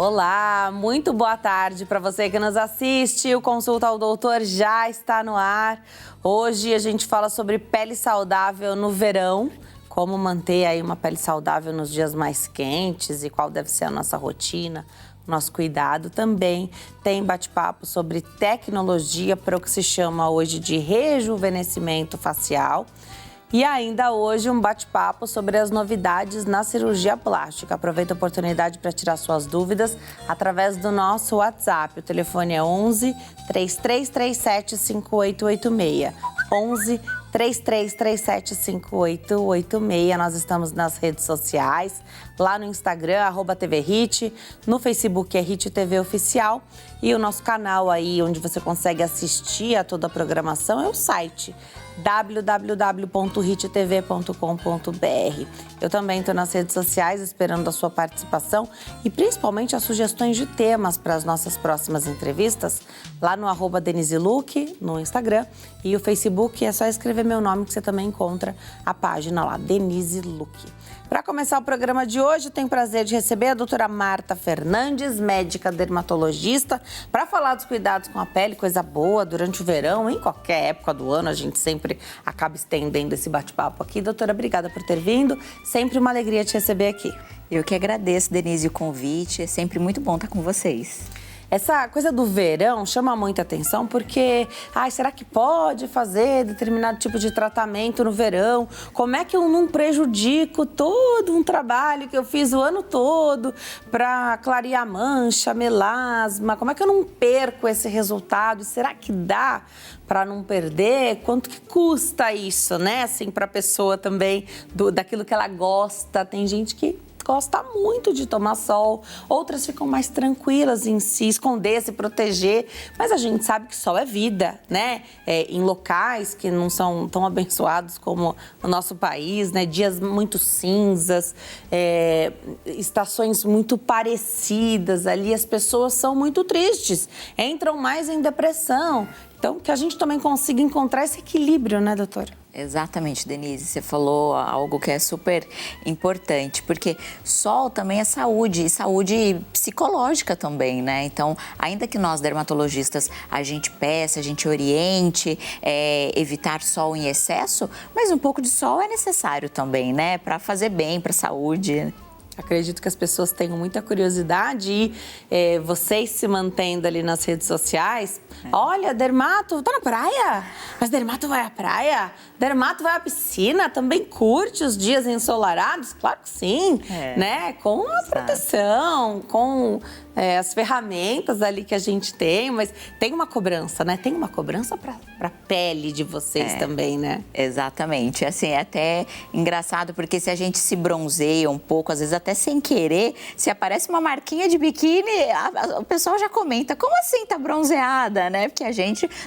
Olá, muito boa tarde para você que nos assiste. O Consulta ao Doutor já está no ar. Hoje a gente fala sobre pele saudável no verão, como manter aí uma pele saudável nos dias mais quentes e qual deve ser a nossa rotina, o nosso cuidado. Também tem bate-papo sobre tecnologia para o que se chama hoje de rejuvenescimento facial. E ainda hoje um bate-papo sobre as novidades na cirurgia plástica. Aproveita a oportunidade para tirar suas dúvidas através do nosso WhatsApp. O telefone é 11 3337 5886. 11 3337 5886. Nós estamos nas redes sociais, lá no Instagram, @TVHit, no Facebook é Hit TV Oficial. E o nosso canal aí, onde você consegue assistir a toda a programação, é o site www.hittv.com.br. Eu também estou nas redes sociais esperando a sua participação e principalmente as sugestões de temas para as nossas próximas entrevistas, lá no @DeniseLuc, no Instagram, e o Facebook é só escrever meu nome que você também encontra a página lá, Denise Luc. Para começar o programa de hoje, eu tenho o prazer de receber a doutora Marta Fernandes, médica dermatologista, para falar dos cuidados com a pele, coisa boa durante o verão, em qualquer época do ano, a gente sempre acaba estendendo esse bate-papo aqui. Doutora, obrigada por ter vindo, sempre uma alegria te receber aqui. Eu que agradeço, Denise, o convite, é sempre muito bom estar com vocês. Essa coisa do verão chama muita atenção porque, será que pode fazer determinado tipo de tratamento no verão? Como é que eu não prejudico todo um trabalho que eu fiz o ano todo para clarear mancha, melasma? Como é que eu não perco esse resultado? Será que dá para não perder? Quanto que custa isso, né? Assim, para a pessoa também, daquilo que ela gosta. Tem gente que gosta muito de tomar sol, outras ficam mais tranquilas em se esconder, se proteger, mas a gente sabe que sol é vida, né? Em locais que não são tão abençoados como o nosso país, né? Dias muito cinzas, estações muito parecidas ali, as pessoas são muito tristes, entram mais em depressão. Então, que a gente também consiga encontrar esse equilíbrio, né, doutora? Exatamente, Denise, você falou algo que é super importante, porque sol também é saúde, e saúde psicológica também, né? Então, ainda que nós dermatologistas, a gente peça, a gente oriente, evitar sol em excesso, mas um pouco de sol é necessário também, né? Para fazer bem para a saúde. Acredito que as pessoas tenham muita curiosidade e vocês se mantendo ali nas redes sociais. Olha, dermato, tá na praia? Mas dermato vai à praia? Dermato vai à piscina? Também curte os dias ensolarados? Claro que sim, né? Com a proteção, com as ferramentas ali que a gente tem, mas tem uma cobrança, né? Tem uma cobrança para a pele de vocês também, né? Exatamente. Assim, é até engraçado, porque se a gente se bronzeia um pouco, às vezes até sem querer, se aparece uma marquinha de biquíni, o pessoal já comenta, como assim tá bronzeada, né? Porque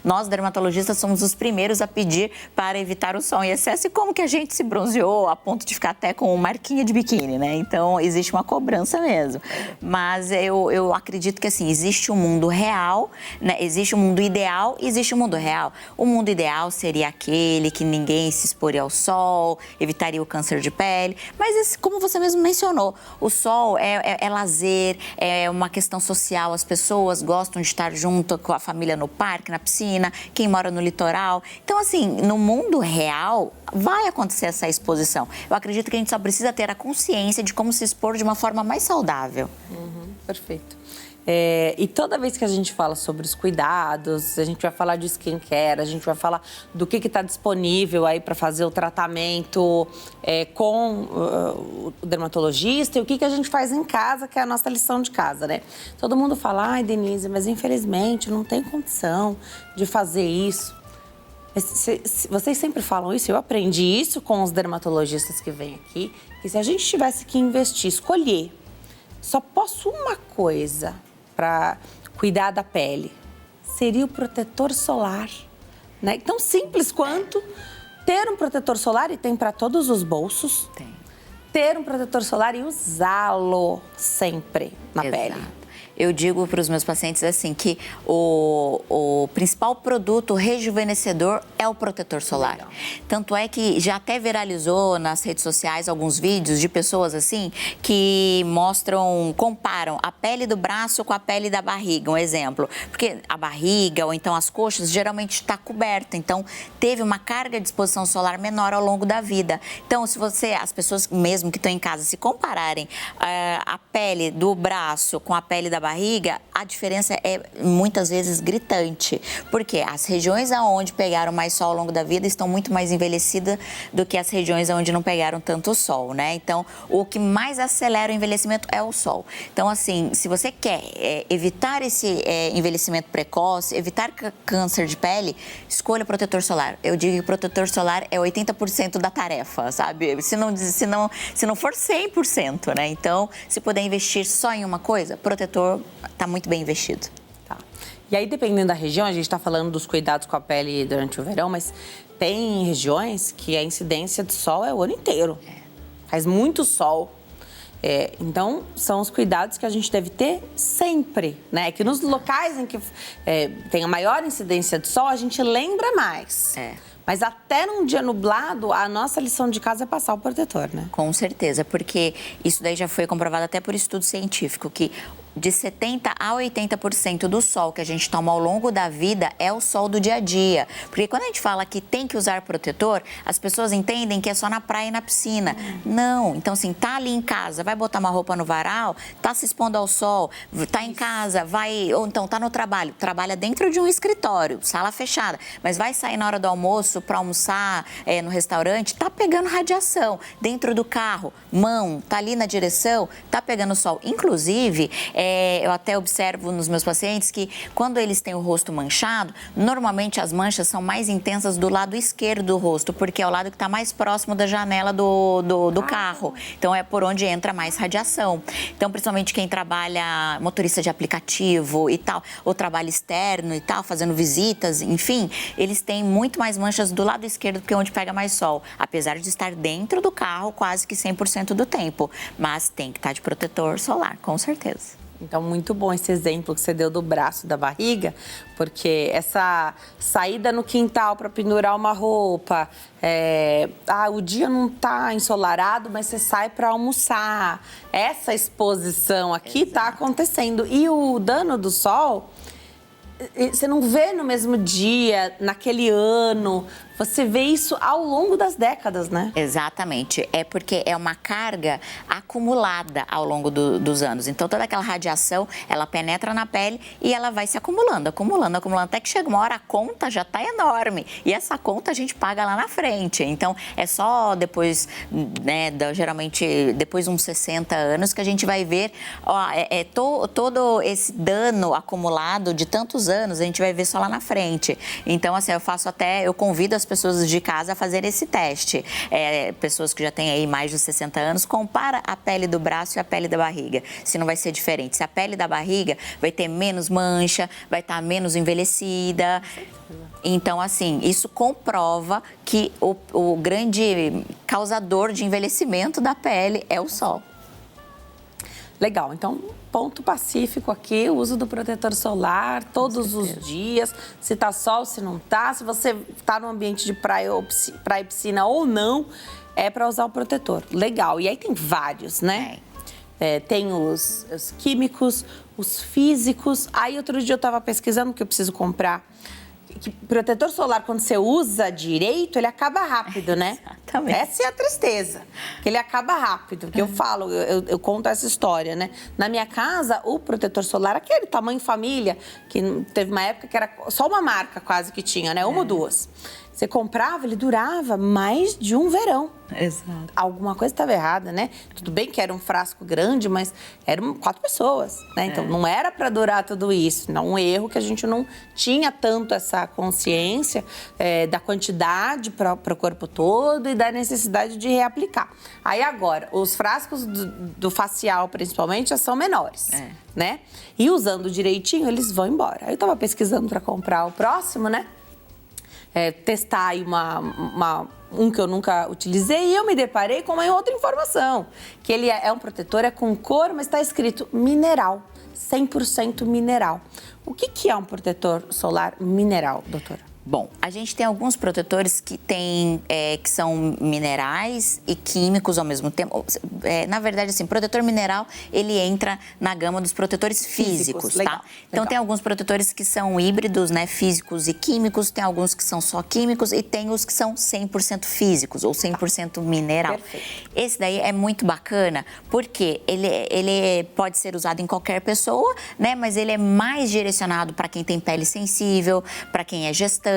nós dermatologistas somos os primeiros a pedir para evitar o sol em excesso, e como que a gente se bronzeou a ponto de ficar até com marquinha de biquíni, né? Então, existe uma cobrança mesmo. Mas eu acredito que, assim, existe um mundo real, né? Existe um mundo ideal e existe um mundo real. O mundo ideal seria aquele que ninguém se exporia ao sol, evitaria o câncer de pele, mas como você mesmo mencionou, o sol é lazer, é uma questão social, as pessoas gostam de estar junto com a família no parque, na piscina, quem mora no litoral. Então, assim, no mundo real, vai acontecer essa exposição. Eu acredito que a gente só precisa ter a consciência de como se expor de uma forma mais saudável. Perfeito. E toda vez que a gente fala sobre os cuidados, a gente vai falar de skincare, a gente vai falar do que está disponível aí para fazer o tratamento com o dermatologista e o que a gente faz em casa, que é a nossa lição de casa, né? Todo mundo fala, ai, Denise, mas infelizmente não tem condição de fazer isso. Vocês sempre falam isso, eu aprendi isso com os dermatologistas que vêm aqui, que se a gente tivesse que investir, escolher, só posso uma coisa para cuidar da pele, seria o protetor solar, né? Tão simples quanto ter um protetor solar, e tem para todos os bolsos. Tem. Ter um protetor solar e usá-lo sempre na pele. eu digo para os meus pacientes assim que o principal produto rejuvenescedor é o protetor solar. Legal. Tanto é que já até viralizou nas redes sociais alguns vídeos de pessoas assim que comparam a pele do braço com a pele da barriga, um exemplo. Porque a barriga ou então as coxas geralmente está coberta, então teve uma carga de exposição solar menor ao longo da vida. Então, se as pessoas mesmo que estão em casa, se compararem a pele do braço com a pele da barriga, a diferença é muitas vezes gritante, porque as regiões aonde pegaram mais sol ao longo da vida estão muito mais envelhecidas do que as regiões onde não pegaram tanto sol, né? Então, o que mais acelera o envelhecimento é o sol. Então, assim, se você quer evitar esse envelhecimento precoce, evitar câncer de pele, escolha o protetor solar. Eu digo que o protetor solar é 80% da tarefa, sabe? Se não for 100%, né? Então, se puder investir só em uma coisa, protetor está muito bem investido. Tá. E aí, dependendo da região, a gente está falando dos cuidados com a pele durante o verão, mas tem regiões que a incidência de sol é o ano inteiro. Faz muito sol. Então, são os cuidados que a gente deve ter sempre, né? Que nos locais em que tem a maior incidência de sol, a gente lembra mais. Mas até num dia nublado, a nossa lição de casa é passar o protetor, né? Com certeza, porque isso daí já foi comprovado até por estudo científico, que de 70% a 80% do sol que a gente toma ao longo da vida é o sol do dia a dia. Porque quando a gente fala que tem que usar protetor, as pessoas entendem que é só na praia e na piscina. Não. Então, assim, tá ali em casa, vai botar uma roupa no varal, tá se expondo ao sol, tá em casa, ou então tá no trabalho, trabalha dentro de um escritório, sala fechada, mas vai sair na hora do almoço para almoçar no restaurante, tá pegando radiação. Dentro do carro, tá ali na direção, tá pegando sol. Inclusive, eu até observo nos meus pacientes que quando eles têm o rosto manchado, normalmente as manchas são mais intensas do lado esquerdo do rosto, porque é o lado que está mais próximo da janela do carro. Então, é por onde entra mais radiação. Então, principalmente quem trabalha motorista de aplicativo e tal, ou trabalho externo e tal, fazendo visitas, enfim, eles têm muito mais manchas do lado esquerdo, porque é onde pega mais sol, apesar de estar dentro do carro quase que 100% do tempo. Mas tem que estar de protetor solar, com certeza. Então, muito bom esse exemplo que você deu do braço, da barriga, porque essa saída no quintal para pendurar uma roupa, o dia não está ensolarado, mas você sai para almoçar. Essa exposição aqui está acontecendo. E o dano do sol, você não vê no mesmo dia, naquele ano. Você vê isso ao longo das décadas, né? Exatamente. É porque é uma carga acumulada ao longo dos anos. Então, toda aquela radiação, ela penetra na pele e ela vai se acumulando, até que chega uma hora a conta já está enorme. E essa conta a gente paga lá na frente. Então, é só depois, né, geralmente depois de uns 60 anos que a gente vai ver todo esse dano acumulado de tantos anos, a gente vai ver só lá na frente. Então, assim, eu convido as pessoas de casa a fazer esse teste. Pessoas que já têm aí mais de 60 anos, compara a pele do braço e a pele da barriga. Se não vai ser diferente. Se a pele da barriga vai ter menos mancha, vai estar menos envelhecida. Então, assim, isso comprova que o grande causador de envelhecimento da pele é o sol. Legal, então, ponto pacífico aqui, o uso do protetor solar todos os dias, se tá sol, se não tá, se você tá no ambiente de praia e piscina ou não, é para usar o protetor. Legal, e aí tem vários, né? Tem os químicos, os físicos. Aí outro dia eu tava pesquisando que eu preciso comprar. Que protetor solar, quando você usa direito, ele acaba rápido, né? Exatamente. Essa é a tristeza, que ele acaba rápido. Porque eu conto essa história, né? Na minha casa, o protetor solar, aquele tamanho família, que teve uma época que era só uma marca quase que tinha, né? Uma ou duas. Você comprava, ele durava mais de um verão. Exato. Alguma coisa estava errada, né? Tudo bem que era um frasco grande, mas eram 4 pessoas, né? Então, não era para durar tudo isso. Não, um erro que a gente não tinha tanto essa consciência da quantidade para o corpo todo e da necessidade de reaplicar. Aí, agora, os frascos do facial, principalmente, já são menores, né? E usando direitinho, eles vão embora. Aí eu estava pesquisando para comprar o próximo, né? Testar aí um que eu nunca utilizei e eu me deparei com uma outra informação, que ele é um protetor, com cor, mas está escrito mineral. 100% mineral. O que é um protetor solar mineral, doutora? Bom, a gente tem alguns protetores que são minerais e químicos ao mesmo tempo. Na verdade, assim, protetor mineral, ele entra na gama dos protetores físicos, legal, tá? Então, tem alguns protetores que são híbridos, né, físicos e químicos, tem alguns que são só químicos e tem os que são 100% físicos ou 100% mineral. Perfeito. Esse daí é muito bacana porque ele pode ser usado em qualquer pessoa, né, mas ele é mais direcionado para quem tem pele sensível, para quem é gestante,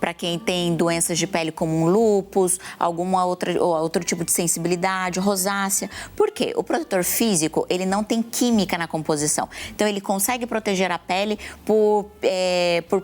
para quem tem doenças de pele como um lúpus, outro tipo de sensibilidade, rosácea. Por quê? O protetor físico, ele não tem química na composição. Então, ele consegue proteger a pele por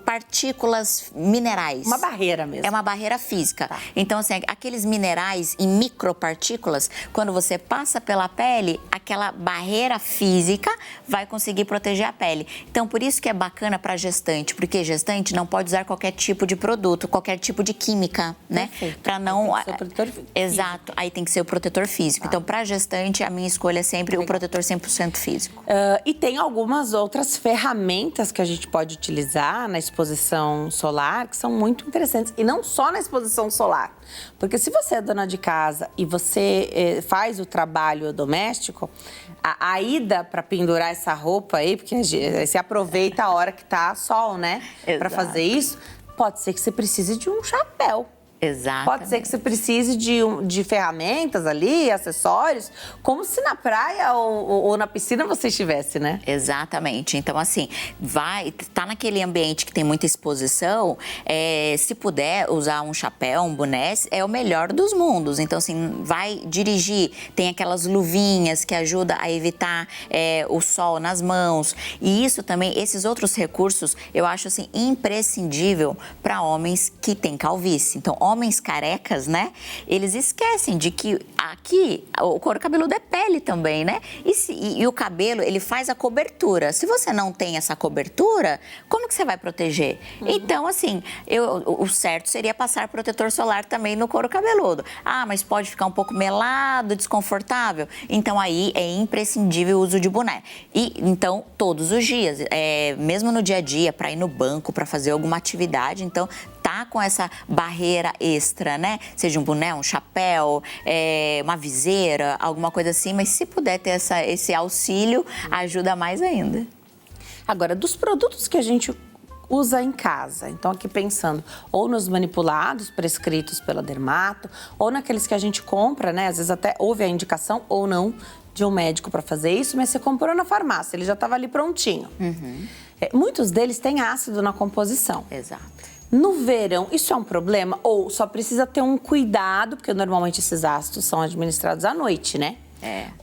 partículas minerais. Uma barreira mesmo. É uma barreira física. Tá. Então, assim, aqueles minerais em micropartículas, quando você passa pela pele, aquela barreira física vai conseguir proteger a pele. Então, por isso que é bacana para gestante, porque gestante não pode usar qualquer tipo de produto, qualquer tipo de química, né? Para não. Tem que ser o protetor físico. Exato, aí tem que ser o protetor físico. Tá. Então, para gestante, a minha escolha é sempre o protetor 100% físico. E tem algumas outras ferramentas que a gente pode utilizar na exposição solar que são muito interessantes. E não só na exposição solar. Porque se você é dona de casa e você faz o trabalho doméstico, a ida para pendurar essa roupa aí, porque você aproveita a hora que tá sol, né? Para fazer isso, pode ser que você precise de um chapéu. Exato. Pode ser que você precise de ferramentas ali, acessórios, como se na praia ou na piscina você estivesse, né? Exatamente. Então, assim, tá naquele ambiente que tem muita exposição, se puder usar um chapéu, um boné, é o melhor dos mundos. Então, assim, vai dirigir, tem aquelas luvinhas que ajudam a evitar o sol nas mãos. E isso também, esses outros recursos, eu acho, assim, imprescindível para homens que têm calvície. Então, homens carecas, né? Eles esquecem de que aqui o couro cabeludo é pele também, né? E o cabelo, ele faz a cobertura. Se você não tem essa cobertura, como que você vai proteger? Então, assim, o certo seria passar protetor solar também no couro cabeludo. Ah, mas pode ficar um pouco melado, desconfortável? Então, aí é imprescindível o uso de boné. E, então, todos os dias, mesmo no dia a dia, para ir no banco, para fazer alguma atividade, então, tá com essa barreira extra, né? Seja um boné, um chapéu, uma viseira, alguma coisa assim. Mas se puder ter esse auxílio, ajuda mais ainda. Agora, dos produtos que a gente usa em casa, então aqui pensando ou nos manipulados prescritos pela dermato, ou naqueles que a gente compra, né? Às vezes até houve a indicação ou não de um médico para fazer isso, mas você comprou na farmácia, ele já estava ali prontinho. Muitos deles têm ácido na composição. Exato. No verão, isso é um problema? Ou só precisa ter um cuidado, porque normalmente esses ácidos são administrados à noite, né?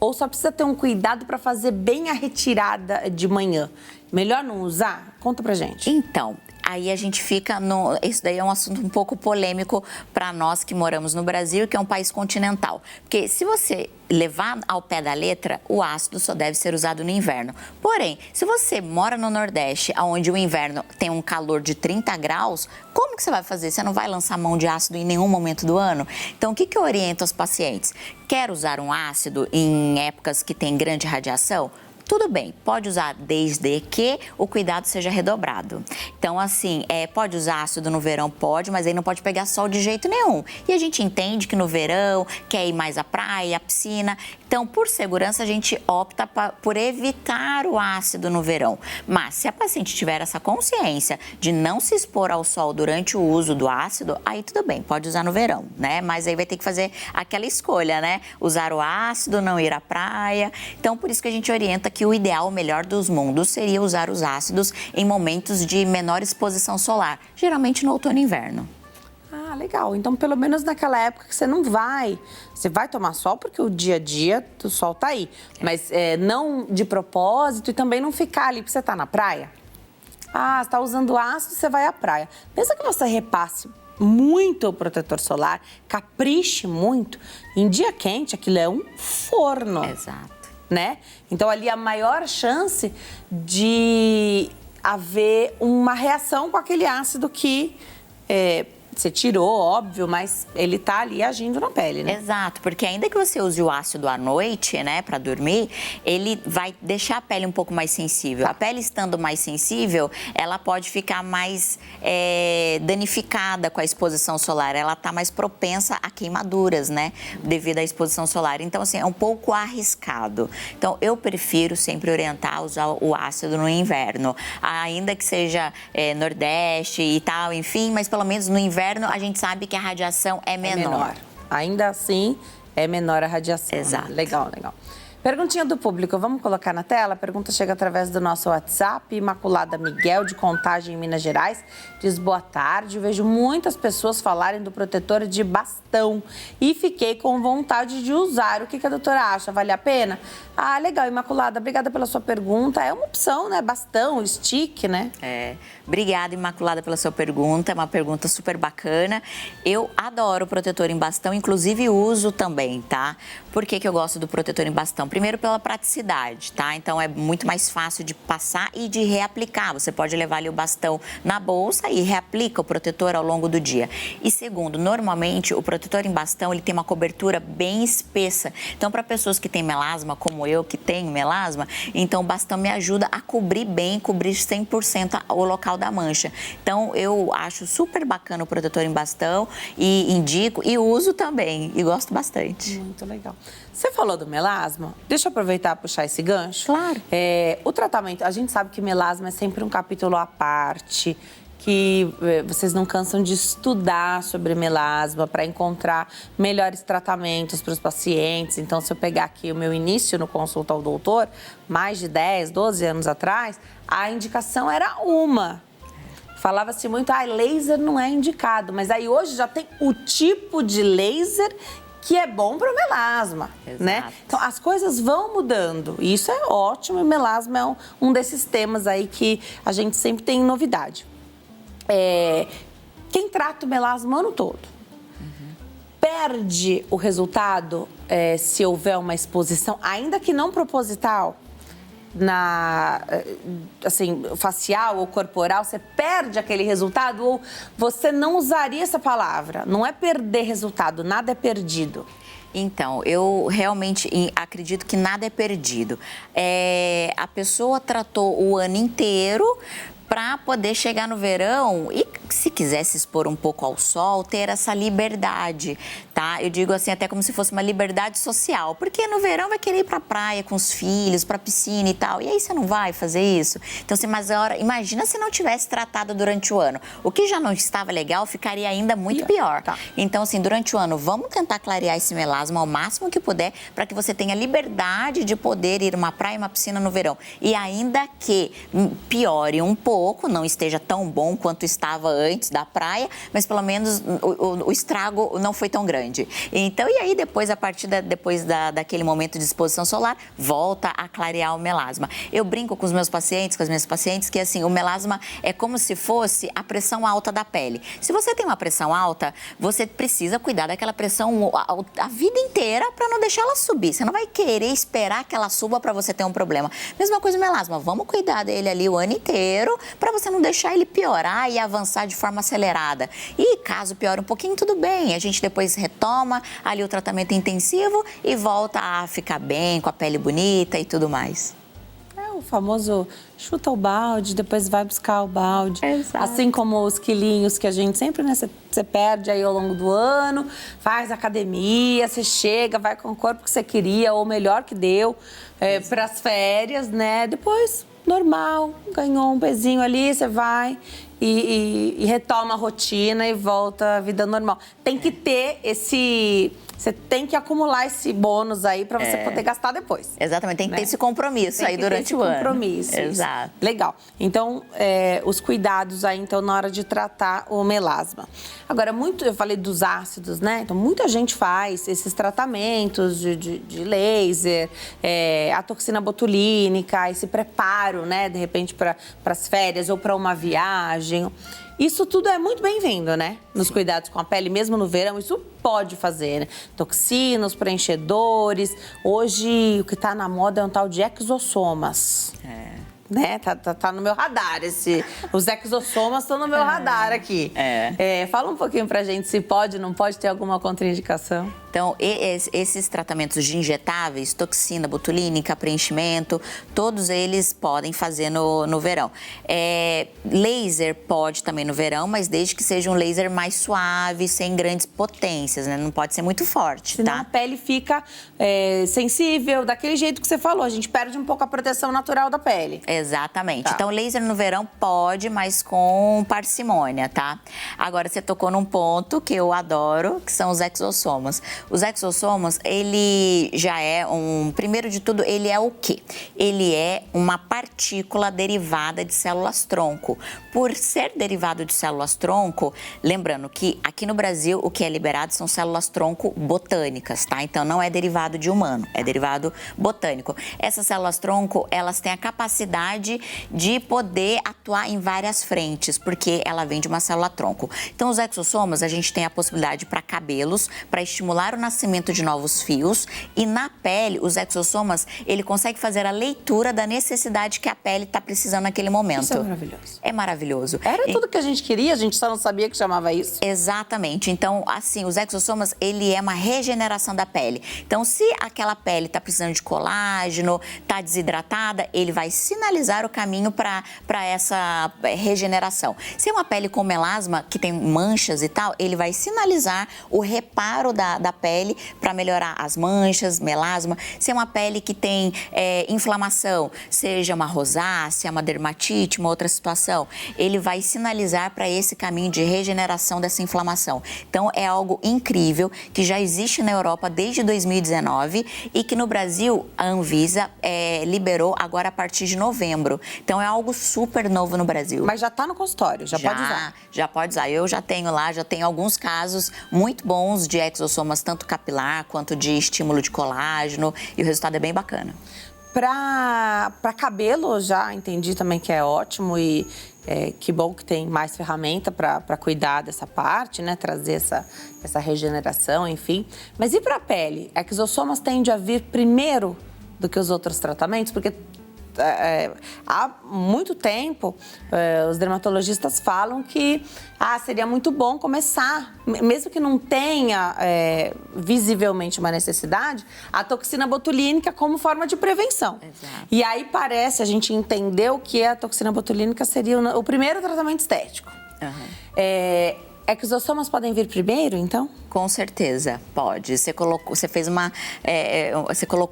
Ou só precisa ter um cuidado para fazer bem a retirada de manhã? Melhor não usar? Conta pra gente. Então, aí a gente fica no... Isso daí é um assunto um pouco polêmico para nós que moramos no Brasil, que é um país continental. Porque se você levar ao pé da letra, o ácido só deve ser usado no inverno. Porém, se você mora no Nordeste, onde o inverno tem um calor de 30 graus, como que você vai fazer? Você não vai lançar mão de ácido em nenhum momento do ano? Então, o que eu oriento aos pacientes? Quer usar um ácido em épocas que tem grande radiação? Tudo bem, pode usar desde que o cuidado seja redobrado. Então, assim, pode usar ácido no verão? Pode, mas aí não pode pegar sol de jeito nenhum. E a gente entende que no verão quer ir mais à praia, à piscina. Então, por segurança, a gente opta por evitar o ácido no verão. Mas se a paciente tiver essa consciência de não se expor ao sol durante o uso do ácido, aí tudo bem, pode usar no verão, né? Mas aí vai ter que fazer aquela escolha, né? Usar o ácido, não ir à praia. Então, por isso que a gente orienta que o ideal, o melhor dos mundos, seria usar os ácidos em momentos de menor exposição solar, geralmente no outono e inverno. Ah, legal. Então, pelo menos naquela época que você não vai... Você vai tomar sol porque o dia a dia o sol tá aí. Mas não de propósito e também não ficar ali porque você tá na praia. Ah, você tá usando ácido, você vai à praia. Mesmo que você repasse muito o protetor solar, capriche muito, em dia quente aquilo é um forno. Exato. Né? Então, ali a maior chance de haver uma reação com aquele ácido que Você tirou, óbvio, mas ele tá ali agindo na pele, né? Exato, porque ainda que você use o ácido à noite, né, para dormir, ele vai deixar a pele um pouco mais sensível. A pele estando mais sensível, ela pode ficar mais danificada com a exposição solar. Ela tá mais propensa a queimaduras, né, devido à exposição solar. Então, assim, é um pouco arriscado. Então, eu prefiro sempre orientar a usar o ácido no inverno, ainda que seja Nordeste e tal, enfim, mas pelo menos no inverno a gente sabe que a radiação é menor. Ainda assim, é menor a radiação. Exato. Né? Legal, legal. Perguntinha do público, vamos colocar na tela? A pergunta chega através do nosso WhatsApp. Imaculada Miguel, de Contagem, em Minas Gerais, diz: boa tarde. Vejo muitas pessoas falarem do protetor de bastão e fiquei com vontade de usar. O que a doutora acha? Vale a pena? Ah, legal, Imaculada. Obrigada pela sua pergunta. É uma opção, né? Bastão, stick, né? Obrigada, Imaculada, pela sua pergunta. É uma pergunta super bacana. Eu adoro o protetor em bastão, inclusive uso também, tá? Por que eu gosto do protetor em bastão? Primeiro, pela praticidade, tá? Então, é muito mais fácil de passar e de reaplicar. Você pode levar ali o bastão na bolsa e reaplica o protetor ao longo do dia. E segundo, normalmente, o protetor em bastão, ele tem uma cobertura bem espessa. Então, para pessoas que têm melasma, como eu, que tenho melasma, então o bastão me ajuda a cobrir bem, cobrir 100% o local da mancha. Então, eu acho super bacana o protetor em bastão e indico e uso também e gosto bastante. Muito legal. Você falou do melasma? Deixa eu aproveitar e puxar esse gancho. Claro. O tratamento, a gente sabe que melasma é sempre um capítulo à parte, que vocês não cansam de estudar sobre melasma para encontrar melhores tratamentos para os pacientes. Então, se eu pegar aqui o meu início no Consulta ao Doutor, mais de 10, 12 anos atrás, a indicação era uma. Falava-se muito, laser não é indicado, mas aí hoje já tem o tipo de laser que é bom para o melasma, né? Então, as coisas vão mudando e isso é ótimo, e melasma é um desses temas aí que a gente sempre tem novidade. Quem trata o melasma o ano todo perde o resultado se houver uma exposição, ainda que não proposital, facial ou corporal, você perde aquele resultado, ou você não usaria essa palavra? Não é perder resultado, nada é perdido. Então, eu realmente acredito que nada é perdido. A pessoa tratou o ano inteiro para poder chegar no verão e, se quiser se expor um pouco ao sol, ter essa liberdade, tá? Eu digo assim, até como se fosse uma liberdade social, porque no verão vai querer ir pra praia com os filhos, pra piscina e tal, e aí você não vai fazer isso. Então, assim, mas agora, imagina se não tivesse tratado durante o ano. O que já não estava legal ficaria ainda muito pior. Tá. Então, assim, durante o ano, vamos tentar clarear esse melasma ao máximo que puder, para que você tenha liberdade de poder ir uma praia e uma piscina no verão. E ainda que piore um pouco, não esteja tão bom quanto estava antes da praia, mas pelo menos o estrago não foi tão grande. Então, e aí depois, a partir daquele momento de exposição solar, volta a clarear o melasma. Eu brinco com os meus pacientes, com as minhas pacientes, que assim, o melasma é como se fosse a pressão alta da pele. Se você tem uma pressão alta, você precisa cuidar daquela pressão a vida inteira para não deixar ela subir. Você não vai querer esperar que ela suba para você ter um problema. Mesma coisa o melasma, vamos cuidar dele ali o ano inteiro para você não deixar ele piorar e avançar de forma acelerada. E caso piore um pouquinho, tudo bem. A gente depois retoma ali o tratamento intensivo e volta a ficar bem, com a pele bonita e tudo mais. O famoso chuta o balde, depois vai buscar o balde. Exato. Assim como os quilinhos que a gente sempre, né, você perde aí ao longo do ano, faz academia, você chega, vai com o corpo que você queria, ou melhor que deu, para as férias, né? Depois, normal, ganhou um pezinho ali, você vai e retoma a rotina e volta à vida normal. Tem que ter você tem que acumular esse bônus aí para você poder gastar depois. Exatamente, tem que ter esse compromisso aí durante o ano. Compromisso. Exato. Legal. Então, os cuidados aí, então, na hora de tratar o melasma. Agora, eu falei dos ácidos, né? Então, muita gente faz esses tratamentos de laser, a toxina botulínica, esse preparo, né? De repente, para as férias ou para uma viagem. Isso tudo é muito bem-vindo, né? Nos cuidados com a pele, mesmo no verão, isso pode fazer, né? Toxinas, preenchedores. Hoje, o que está na moda é um tal de exossomas. né? Tá no meu radar. Os exossomas estão no meu radar aqui. Fala um pouquinho pra gente se pode, não pode ter alguma contraindicação. Então, esses tratamentos de injetáveis, toxina botulínica, preenchimento, todos eles podem fazer no verão. Laser pode também no verão, mas desde que seja um laser mais suave, sem grandes potências, né? Não pode ser muito forte, senão tá? a pele fica sensível, daquele jeito que você falou. A gente perde um pouco a proteção natural da pele. Exatamente. Tá. Então, laser no verão pode, mas com parcimônia, tá? Agora, você tocou num ponto que eu adoro, que são os exossomas. Os exossomas, ele já é primeiro de tudo, ele é o quê? Ele é uma partícula derivada de células-tronco. Por ser derivado de células-tronco, lembrando que aqui no Brasil o que é liberado são células-tronco botânicas, tá? Então não é derivado de humano, é derivado botânico. Essas células-tronco, elas têm a capacidade de poder atuar em várias frentes, porque ela vem de uma célula-tronco. Então os exossomas, a gente tem a possibilidade para cabelos, para estimular o nascimento de novos fios, e na pele, os exossomas, ele consegue fazer a leitura da necessidade que a pele está precisando naquele momento. Isso é maravilhoso. É maravilhoso. Era tudo que a gente queria, a gente só não sabia que chamava isso. Exatamente. Então, assim, os exossomas, ele é uma regeneração da pele. Então, se aquela pele está precisando de colágeno, está desidratada, ele vai sinalizar o caminho para essa regeneração. Se é uma pele com melasma, que tem manchas e tal, ele vai sinalizar o reparo da pele para melhorar as manchas, melasma. Se é uma pele que tem inflamação, seja uma rosácea, uma dermatite, uma outra situação, ele vai sinalizar para esse caminho de regeneração dessa inflamação. Então, é algo incrível que já existe na Europa desde 2019 e que no Brasil a Anvisa liberou agora a partir de novembro. Então, é algo super novo no Brasil. Mas já está no consultório, já pode usar? Já pode usar. Eu já tenho lá, já tenho alguns casos muito bons de exossomas, tanto capilar quanto de estímulo de colágeno, e o resultado é bem bacana. Para cabelo, já entendi também que é ótimo e que bom que tem mais ferramenta para cuidar dessa parte, né? Trazer essa regeneração, enfim. Mas e para a pele? Exossomas tende a vir primeiro do que os outros tratamentos? Porque há muito tempo, os dermatologistas falam que seria muito bom começar, mesmo que não tenha visivelmente uma necessidade, a toxina botulínica como forma de prevenção. Exato. E aí parece, a gente entendeu que a toxina botulínica seria o primeiro tratamento estético. Uhum. Exossomas podem vir primeiro, então? Com certeza, pode. Você colocou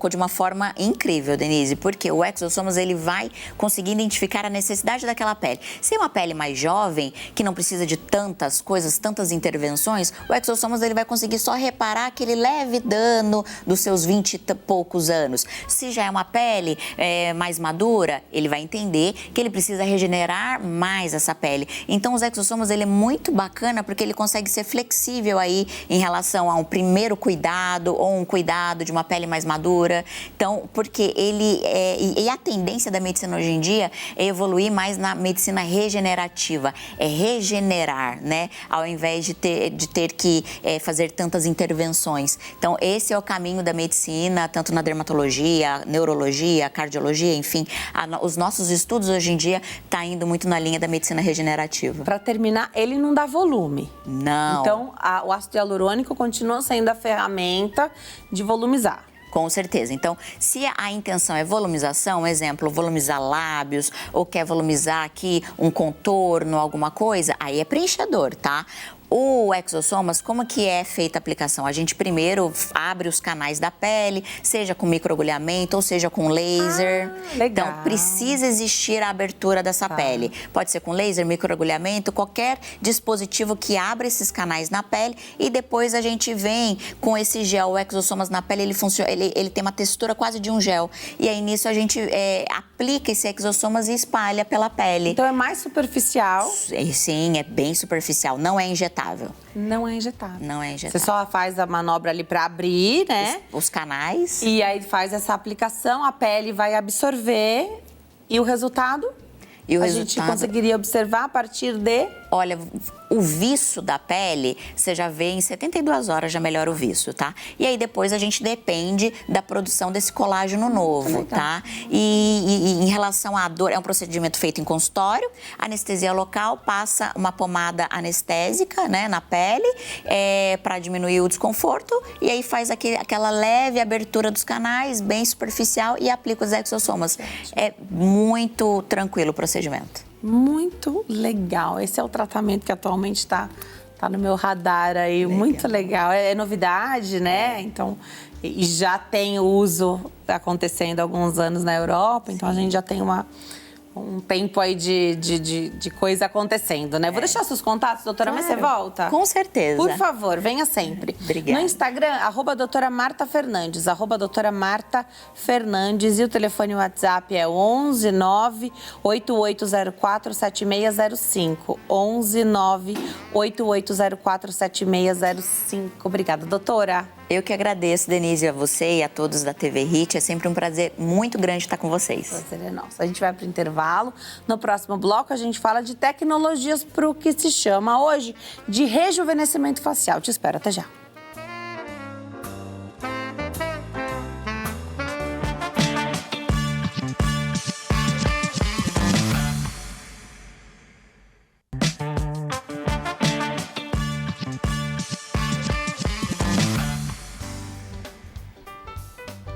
de uma forma incrível, Denise, porque o exossomas, ele vai conseguir identificar a necessidade daquela pele. Se é uma pele mais jovem, que não precisa de tantas coisas, tantas intervenções, o exossomas, ele vai conseguir só reparar aquele leve dano dos seus 20 e poucos anos. Se já é uma pele mais madura, ele vai entender que ele precisa regenerar mais essa pele. Então, os exossomas, ele é muito bacana porque ele consegue ser flexível aí em relação a um primeiro cuidado ou um cuidado de uma pele mais madura. Então, porque e a tendência da medicina hoje em dia é evoluir mais na medicina regenerativa, é regenerar, né? Ao invés de ter que fazer tantas intervenções. Então, esse é o caminho da medicina, tanto na dermatologia, neurologia, cardiologia, enfim. Os nossos estudos hoje em dia estão indo muito na linha da medicina regenerativa. Para terminar, ele não dá volume. Não. Então, o ácido hialurônico continua sendo a ferramenta de volumizar. Com certeza. Então, se a intenção é volumização, exemplo, volumizar lábios ou quer volumizar aqui um contorno, alguma coisa, aí é preenchedor, tá? O exossomas, como que é feita a aplicação? A gente primeiro abre os canais da pele, seja com microagulhamento ou seja com laser. Legal. Então, precisa existir a abertura dessa pele. Pode ser com laser, microagulhamento, qualquer dispositivo que abra esses canais na pele e depois a gente vem com esse gel, o exossomas na pele, ele funciona, ele tem uma textura quase de um gel. E aí nisso a gente aplica esse exossomas e espalha pela pele. Então é mais superficial. Sim, é bem superficial, não é injetável. Não é injetável. Não é injetável. Você só faz a manobra ali para abrir, né? Os canais. E aí faz essa aplicação, a pele vai absorver e o resultado? A gente conseguiria observar a partir de Olha, o viço da pele, você já vê em 72 horas já melhora o viço, tá? E aí depois a gente depende da produção desse colágeno novo, tá? E em relação à dor, é um procedimento feito em consultório, anestesia local, passa uma pomada anestésica, né, na pele, para diminuir o desconforto, e aí faz aquela leve abertura dos canais, bem superficial, e aplica os exossomas. É muito tranquilo o procedimento. Muito legal. Esse é o tratamento que atualmente está no meu radar aí. Legal. Muito legal. É novidade, né? Então, e já tem uso acontecendo há alguns anos na Europa. Então, a gente já tem um tempo aí de coisa acontecendo, né? Vou deixar seus contatos, doutora, mas você volta? Com certeza. Por favor, venha sempre. Obrigada. No Instagram, @doutora Marta Fernandes, @doutora Marta Fernandes, e o telefone WhatsApp é 11 9 8804 7605. 11 9 8804 7605. Obrigada, doutora. Eu que agradeço, Denise, a você e a todos da TV Hit. É sempre um prazer muito grande estar com vocês. O prazer é nosso. A gente vai para o intervalo. No próximo bloco, a gente fala de tecnologias para o que se chama hoje de rejuvenescimento facial. Te espero, até já.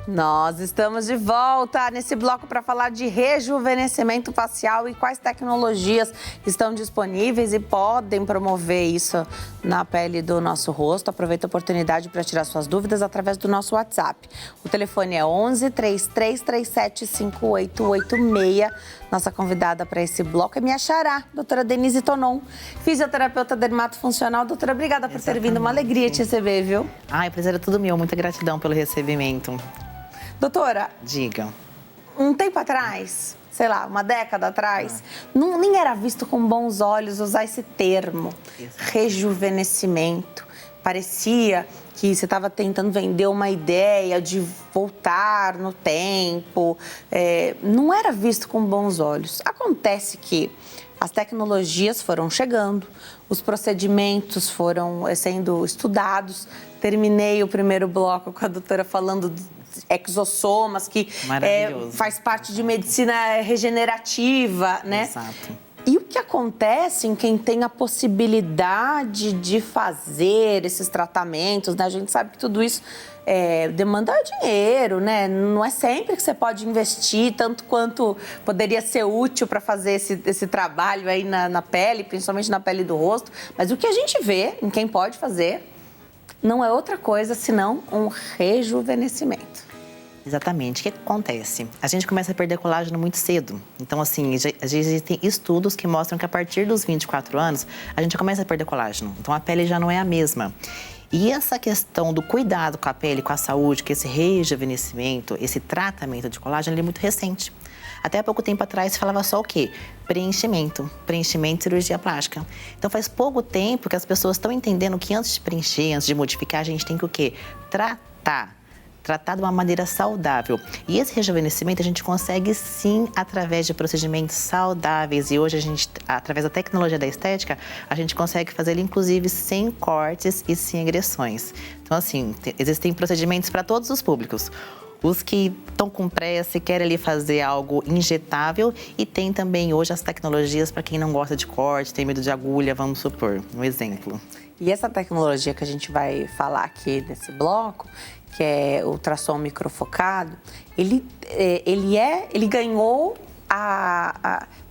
Nós estamos de volta nesse bloco para falar de rejuvenescimento facial e quais tecnologias estão disponíveis e podem promover isso na pele do nosso rosto. Aproveita a oportunidade para tirar suas dúvidas através do nosso WhatsApp. O telefone é 11 3337 5886. Nossa convidada para esse bloco é minha xará, doutora Denise Tonon, fisioterapeuta dermatofuncional. Doutora, obrigada por ter vindo. Uma alegria te receber, viu? Ai, o prazer é tudo meu. Muita gratidão pelo recebimento. Doutora, diga. Um tempo atrás, sei lá, uma década atrás, nem era visto com bons olhos usar esse termo, rejuvenescimento. Parecia que você estava tentando vender uma ideia de voltar no tempo. Não era visto com bons olhos. Acontece que as tecnologias foram chegando, os procedimentos foram sendo estudados. Terminei o primeiro bloco com a doutora falando exossomas, que faz parte de medicina regenerativa, né? Exato. E o que acontece em quem tem a possibilidade de fazer esses tratamentos, né? A gente sabe que tudo isso demanda dinheiro, né? Não é sempre que você pode investir tanto quanto poderia ser útil para fazer esse trabalho aí na pele, principalmente na pele do rosto. Mas o que a gente vê em quem pode fazer não é outra coisa senão um rejuvenescimento. Exatamente. O que acontece? A gente começa a perder colágeno muito cedo. Então, assim, a gente tem estudos que mostram que a partir dos 24 anos, a gente começa a perder colágeno. Então, a pele já não é a mesma. E essa questão do cuidado com a pele, com a saúde, que esse rejuvenescimento, esse tratamento de colágeno, ele é muito recente. Até há pouco tempo atrás se falava só o quê? Preenchimento e cirurgia plástica. Então faz pouco tempo que as pessoas estão entendendo que antes de preencher, antes de modificar, a gente tem que o quê? Tratar de uma maneira saudável. E esse rejuvenescimento a gente consegue sim através de procedimentos saudáveis. E hoje a gente, através da tecnologia da estética, a gente consegue fazer ele inclusive sem cortes e sem agressões. Então assim, existem procedimentos para todos os públicos. Os que estão com pressa e querem ali fazer algo injetável, e tem também hoje as tecnologias para quem não gosta de corte, tem medo de agulha, vamos supor, um exemplo. E essa tecnologia que a gente vai falar aqui nesse bloco, que é o ultrassom microfocado, ele ganhou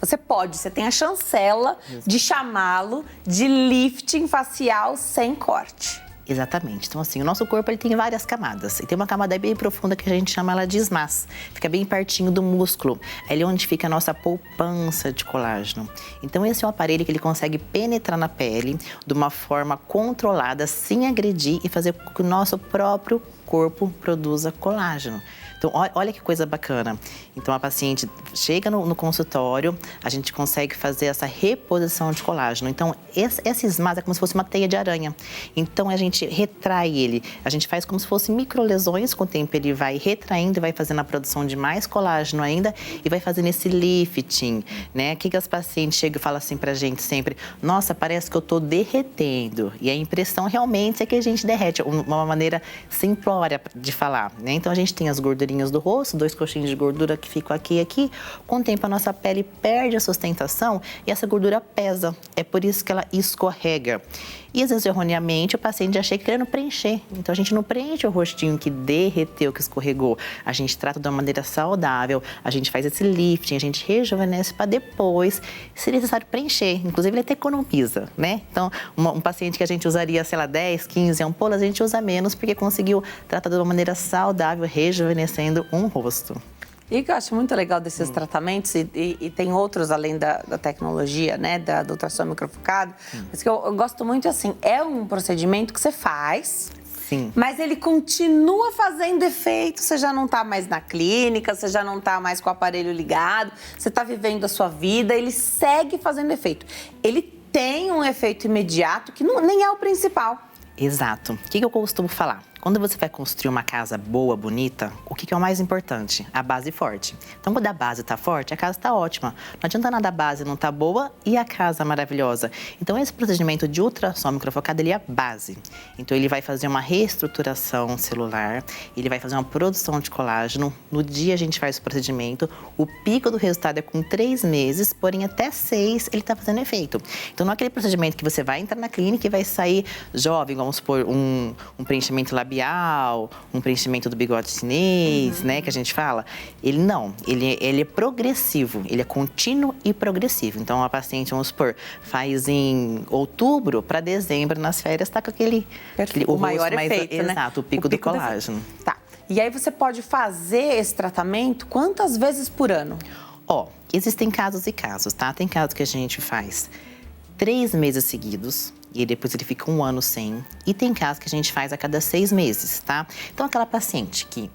você tem a chancela de chamá-lo de lifting facial sem corte. Exatamente. Então, assim, o nosso corpo ele tem várias camadas. E tem uma camada bem profunda que a gente chama ela de SMAS. Fica bem pertinho do músculo. É ali onde fica a nossa poupança de colágeno. Então, esse é um aparelho que ele consegue penetrar na pele de uma forma controlada, sem agredir e fazer com que o nosso próprio corpo produza colágeno. Então, olha que coisa bacana. Então, a paciente chega no consultório, a gente consegue fazer essa reposição de colágeno. Então, esse esmalte é como se fosse uma teia de aranha. Então, a gente retrai ele. A gente faz como se fossem microlesões. Com o tempo, ele vai retraindo e vai fazendo a produção de mais colágeno ainda e vai fazendo esse lifting, né? O que as pacientes chegam e falam assim pra gente sempre? Nossa, parece que eu tô derretendo. E a impressão realmente é que a gente derrete. Uma maneira simplória de falar, né? Então, a gente tem as gordurinhas do rosto, 2 coxinhos de gordura que ficam aqui e aqui. Com o tempo, a nossa pele perde a sustentação e essa gordura pesa. É por isso que ela escorrega. E, às vezes, erroneamente, o paciente já chega querendo preencher. Então, a gente não preenche o rostinho que derreteu, que escorregou. A gente trata de uma maneira saudável, a gente faz esse lifting, a gente rejuvenesce para depois, se necessário, preencher. Inclusive, ele até economiza, né? Então, um paciente que a gente usaria, sei lá, 10, 15 ampolas, a gente usa menos porque conseguiu tratar de uma maneira saudável, rejuvenescendo um rosto. E o que eu acho muito legal desses tratamentos, e tem outros além da tecnologia, né, do ultrassom microfocado, mas que eu gosto muito, assim, é um procedimento que você faz, Sim. mas ele continua fazendo efeito, você já não está mais na clínica, você já não está mais com o aparelho ligado, você está vivendo a sua vida, ele segue fazendo efeito. Ele tem um efeito imediato que nem é o principal. Exato. O que eu costumo falar? Quando você vai construir uma casa boa, bonita, o que é o mais importante? A base forte. Então, quando a base está forte, a casa está ótima. Não adianta nada a base não estar boa e a casa maravilhosa. Então, esse procedimento de ultrassom microfocado, ele é a base. Então, ele vai fazer uma reestruturação celular, ele vai fazer uma produção de colágeno. No dia a gente faz o procedimento, o pico do resultado é com 3 meses, porém até 6 ele está fazendo efeito. Então, não é aquele procedimento que você vai entrar na clínica e vai sair jovem, vamos supor, um preenchimento labial, um preenchimento do bigode chinês, né, que a gente fala. Ele não, ele é progressivo, ele é contínuo e progressivo. Então, a paciente, vamos supor, faz em outubro para dezembro, nas férias, tá com aquele o maior efeito, né? Exato, o pico do colágeno. Tá. E aí você pode fazer esse tratamento quantas vezes por ano? Ó, existem casos e casos, tá? Tem casos que a gente faz 3 meses seguidos, e depois ele fica 1 ano sem. E tem casos que a gente faz a cada 6 meses, tá? Então, aquela paciente que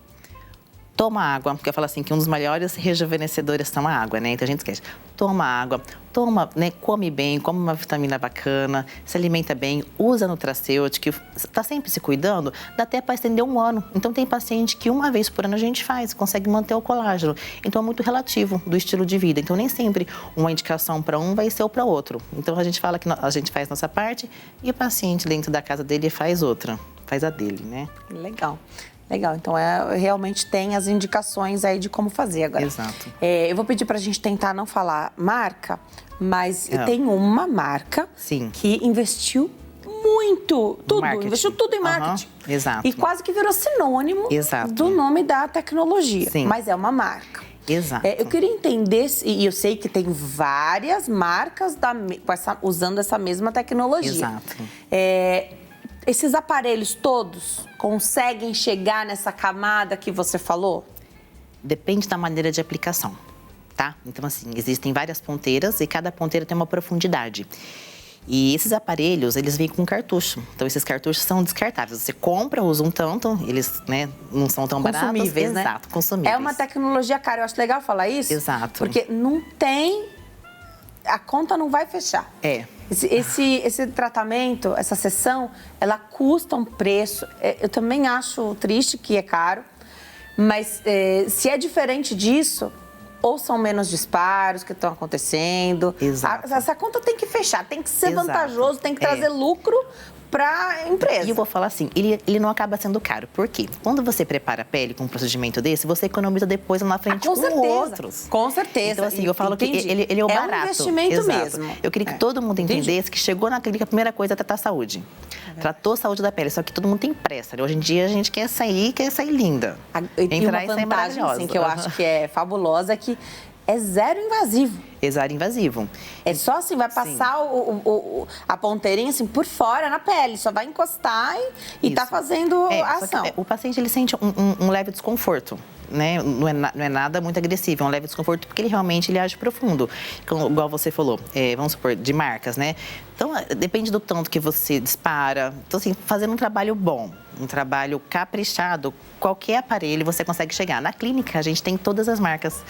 toma água, porque eu falo assim que um dos maiores rejuvenescedores são a água, né? Então, a gente esquece. Toma água, né, come bem, come uma vitamina bacana, se alimenta bem, usa nutracêutico, tá sempre se cuidando, dá até para estender 1 ano. Então, tem paciente que 1 vez por ano a gente faz, consegue manter o colágeno. Então, é muito relativo do estilo de vida. Então, nem sempre uma indicação para um vai ser ou para outro. Então, a gente fala que a gente faz nossa parte e o paciente dentro da casa dele faz outra, faz a dele, né? Legal. Legal, então realmente tem as indicações aí de como fazer agora. Exato. Eu vou pedir pra gente tentar não falar marca, mas tem uma marca Sim. que investiu muito, tudo, Marketing. Investiu tudo em marketing. Exato. E quase que virou sinônimo Exato. do nome da tecnologia, Sim. mas é uma marca. Exato. Eu queria entender, e eu sei que tem várias marcas usando essa mesma tecnologia. Exato. Esses aparelhos todos conseguem chegar nessa camada que você falou? Depende da maneira de aplicação, tá? Então, assim, existem várias ponteiras e cada ponteira tem uma profundidade. E esses aparelhos, eles vêm com cartucho. Então, esses cartuchos são descartáveis. Você compra, usa um tanto, eles, né, não são tão baratos. Consumíveis, né? Exato, consumíveis. É uma tecnologia cara. Eu acho legal falar isso. Exato. Porque não tem... A conta não vai fechar. Esse tratamento, essa sessão, ela custa um preço. Eu também acho triste que é caro, mas se é diferente disso, ou são menos disparos que estão acontecendo. Exato. Essa conta tem que fechar, tem que ser Exato. vantajoso, tem que trazer lucro para a empresa. E eu vou falar assim, ele não acaba sendo caro. Por quê? Quando você prepara a pele com um procedimento desse, você economiza depois lá na frente com outros. Com certeza. Então, assim, eu falo que ele é o barato. É um investimento Exato. mesmo. Eu queria que todo mundo entendesse que chegou na clínica, a primeira coisa é tratar a saúde. Tratou a saúde da pele, só que todo mundo tem pressa, né? Hoje em dia a gente quer sair linda. E uma vantagem, assim, que eu acho que é fabulosa, é que é zero invasivo. Exato, invasivo. É só assim, vai passar a ponteirinha assim por fora na pele, só vai encostar e tá fazendo a ação. O paciente, ele sente um leve desconforto, né? Não é nada muito agressivo, é um leve desconforto porque ele age profundo. Igual você falou, vamos supor, de marcas, né? Então, depende do tanto que você dispara. Então, assim, fazendo um trabalho bom, um trabalho caprichado, qualquer aparelho você consegue chegar. Na clínica, a gente tem todas as marcas.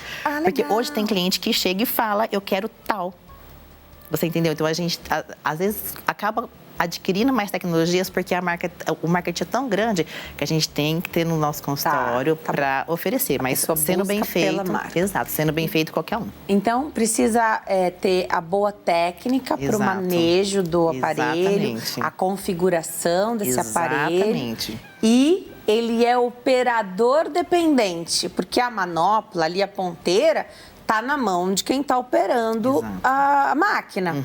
Porque hoje tem cliente que chega e fala, eu quero tal. Você entendeu? Então, a gente, às vezes, acaba adquirindo mais tecnologias porque o marketing é tão grande que a gente tem que ter no nosso consultório para oferecer. Mas sendo bem feito, exato, sendo bem feito qualquer um. Então, precisa ter a boa técnica para o manejo do aparelho, a configuração desse aparelho. E ele é operador dependente, porque a manopla ali, a ponteira, está na mão de quem está operando a máquina.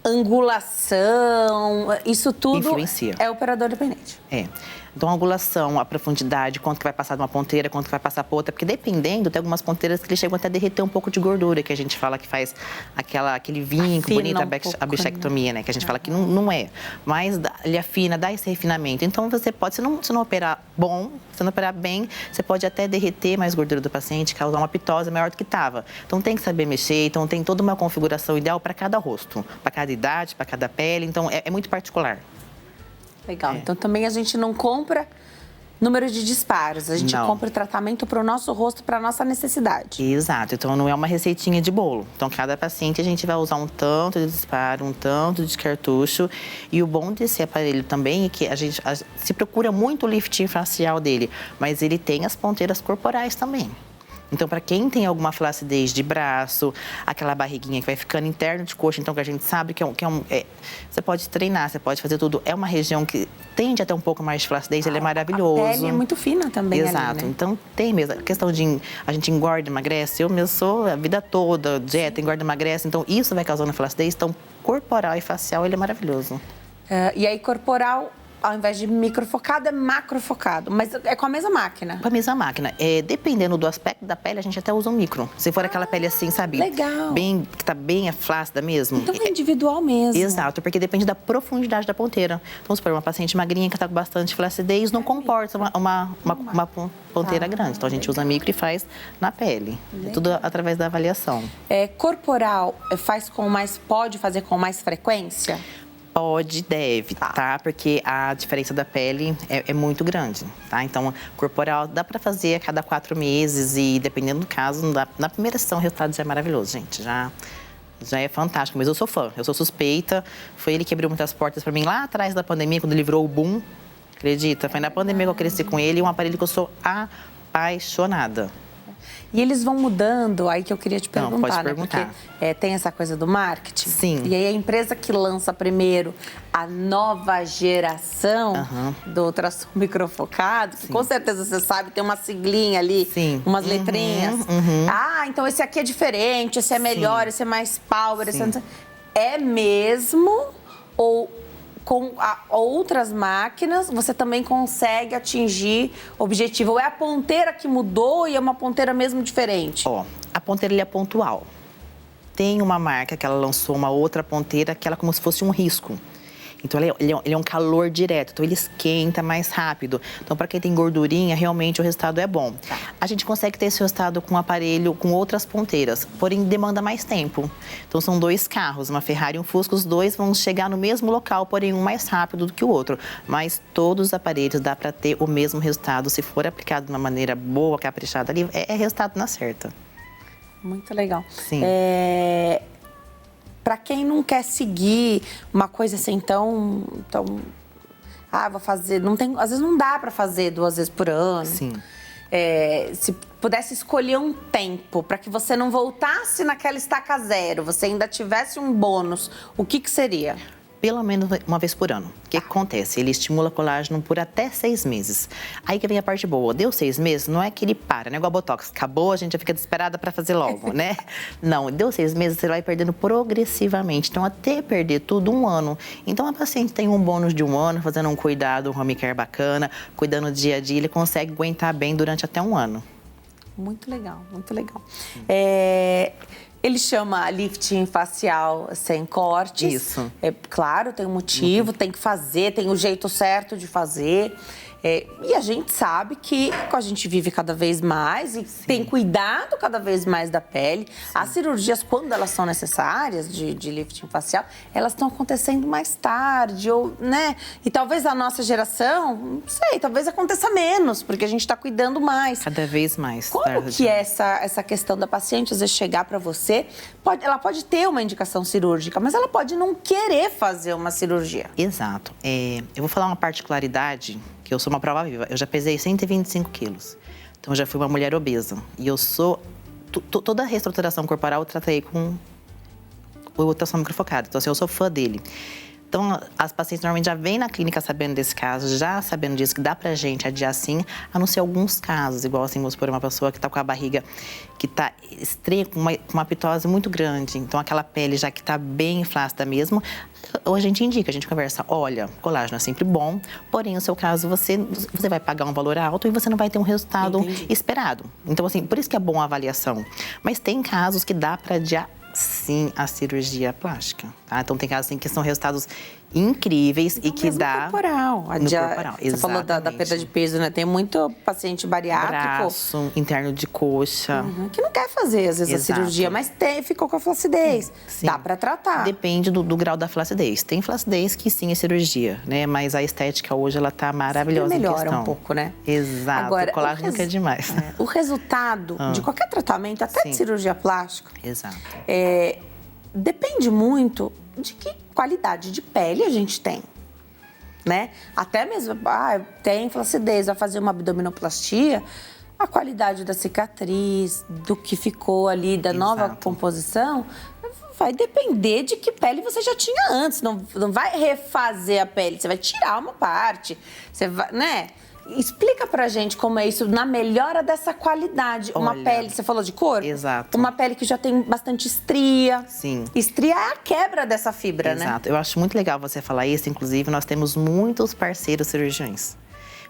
Angulação, isso tudo influencia. É operador dependente. Então, a angulação, a profundidade, quanto que vai passar de uma ponteira, quanto que vai passar para outra, porque dependendo, tem algumas ponteiras que eles chegam até a derreter um pouco de gordura, que a gente fala que faz aquele vinco bonito, a bichectomia, né? Que a gente fala que não é. Mas ele afina, dá esse refinamento. Então, você pode, se não operar se não operar bem, você pode até derreter mais gordura do paciente, causar uma pitose maior do que estava. Então, tem que saber mexer, então tem toda uma configuração ideal para cada rosto, para cada idade, para cada pele, então é muito particular. Legal. Então, também a gente não compra número de disparos. A gente compra o tratamento para o nosso rosto, para a nossa necessidade. Exato. Então, não é uma receitinha de bolo. Então, cada paciente a gente vai usar um tanto de disparo, um tanto de cartucho. E o bom desse aparelho também é que a gente se procura muito o lifting facial dele, mas ele tem as ponteiras corporais também. Então, para quem tem alguma flacidez de braço, aquela barriguinha que vai ficando interno de coxa, então que a gente sabe que você pode treinar, você pode fazer tudo. É uma região que tende a ter um pouco mais de flacidez, ele é maravilhoso. A pele é muito fina também. Exato. Ali, né? Então, tem mesmo. A questão de a gente engorda, emagrece. Eu mesmo sou a vida toda, dieta, engorda, emagrece. Então, isso vai causando flacidez. Então, corporal e facial, ele é maravilhoso. E aí, corporal, ao invés de microfocado, é macrofocado. Mas é com a mesma máquina? Com a mesma máquina. Dependendo do aspecto da pele, a gente até usa um micro. Se for aquela pele assim, sabe? Legal. Que tá bem flácida mesmo. Então é individual mesmo. Exato, porque depende da profundidade da ponteira. Vamos supor, uma paciente magrinha que tá com bastante flacidez não comporta uma ponteira grande. Então a gente usa micro e faz na pele. É tudo através da avaliação. Corporal pode fazer com mais frequência? Pode, deve, tá? Porque a diferença da pele é muito grande, tá? Então, corporal dá pra fazer a cada 4 meses e, dependendo do caso, na primeira sessão o resultado já é maravilhoso, gente. Já é fantástico, mas eu sou fã, eu sou suspeita. Foi ele que abriu muitas portas pra mim lá atrás da pandemia, quando ele virou o boom. Acredita? Foi na pandemia que eu cresci com ele e um aparelho que eu sou apaixonada. E eles vão mudando, aí que eu queria te perguntar, Não, pode perguntar. Né? Porque tem essa coisa do marketing. Sim. E aí a empresa que lança primeiro a nova geração do ultrassom microfocado, que com certeza você sabe, tem uma siglinha ali, umas letrinhas. Então esse aqui é diferente, esse é melhor, esse é mais power, esse é mesmo? Ou com outras máquinas, você também consegue atingir o objetivo? Ou é a ponteira que mudou e é uma ponteira mesmo diferente? A ponteira é pontual. Tem uma marca que ela lançou uma outra ponteira que ela é como se fosse um risco. Então, ele é um calor direto, então ele esquenta mais rápido. Então, para quem tem gordurinha, realmente o resultado é bom. A gente consegue ter esse resultado com um aparelho com outras ponteiras, porém demanda mais tempo. Então, são 2 carros, uma Ferrari e um Fusca, os 2 vão chegar no mesmo local, porém um mais rápido do que o outro. Mas todos os aparelhos dá para ter o mesmo resultado, se for aplicado de uma maneira boa, caprichada ali, é resultado na certa. Muito legal. Sim. Para quem não quer seguir uma coisa assim tão vou fazer, às vezes não dá para fazer 2 vezes por ano. Sim. Se pudesse escolher um tempo para que você não voltasse naquela estaca zero, você ainda tivesse um bônus, o que seria? Pelo menos uma vez por ano. O que acontece? Ele estimula colágeno por até 6 meses. Aí que vem a parte boa. Deu 6 meses, não é que ele para, não é igual a Botox. Acabou, a gente já fica desesperada para fazer logo, né? Não, deu 6 meses, você vai perdendo progressivamente. Então, até perder tudo, 1 ano. Então, a paciente tem um bônus de 1 ano, fazendo um cuidado, um home care bacana, cuidando dia a dia, ele consegue aguentar bem durante até 1 ano. Muito legal, muito legal. Ele chama lifting facial sem cortes. Isso. É claro, tem um motivo, tem que fazer, tem o jeito certo de fazer. E a gente sabe que a gente vive cada vez mais e tem cuidado cada vez mais da pele. As cirurgias, quando elas são necessárias de lifting facial, elas estão acontecendo mais tarde, ou, né? E talvez a nossa geração, não sei, talvez aconteça menos, porque a gente está cuidando mais. Cada vez mais. Como que é essa questão da paciente, às vezes, chegar para você? Ela pode ter uma indicação cirúrgica, mas ela pode não querer fazer uma cirurgia. Exato. Eu vou falar uma particularidade, que eu sou uma prova viva. Eu já pesei 125 quilos. Então, eu já fui uma mulher obesa. E eu sou... Toda a reestruturação corporal eu tratei com o ultrassom microfocado. Então, assim, eu sou fã dele. Então, as pacientes normalmente já vêm na clínica sabendo desse caso, já sabendo disso, que dá pra gente adiar sim, a não ser alguns casos, igual assim, vamos supor, uma pessoa que tá com a barriga que tá estranha, com uma pitose muito grande, então aquela pele já que tá bem flácida mesmo, ou a gente indica, a gente conversa, olha, colágeno é sempre bom, porém, no seu caso, você vai pagar um valor alto e você não vai ter um resultado esperado. Então, assim, por isso que é bom a avaliação. Mas tem casos que dá pra adiar sim a cirurgia plástica, tá? Então tem casos assim, que são resultados incríveis e que dá... corporal. No corporal, Você falou da perda de peso, né? Tem muito paciente bariátrico. Braço, interno de coxa. Que não quer fazer, às vezes, Exato. a cirurgia, mas ficou com a flacidez. Sim. Dá pra tratar. Depende do grau da flacidez. Tem flacidez que sim é cirurgia, né? Mas a estética hoje, ela tá maravilhosa em melhora questão. um pouco, né? Exato. Agora, o colágeno nunca é demais. O resultado de qualquer tratamento, até de cirurgia plástica, Exato. Depende muito de que qualidade de pele a gente tem, né? Até mesmo, tem flacidez, vai fazer uma abdominoplastia, a qualidade da cicatriz, do que ficou ali, da nova composição, vai depender de que pele você já tinha antes. Não vai refazer a pele, você vai tirar uma parte, você vai, né? Explica pra gente como é isso na melhora dessa qualidade. Uma pele, você falou de cor? Exato. Uma pele que já tem bastante estria. Sim. Estria é a quebra dessa fibra, né? Exato. Eu acho muito legal você falar isso. Inclusive, nós temos muitos parceiros cirurgiões.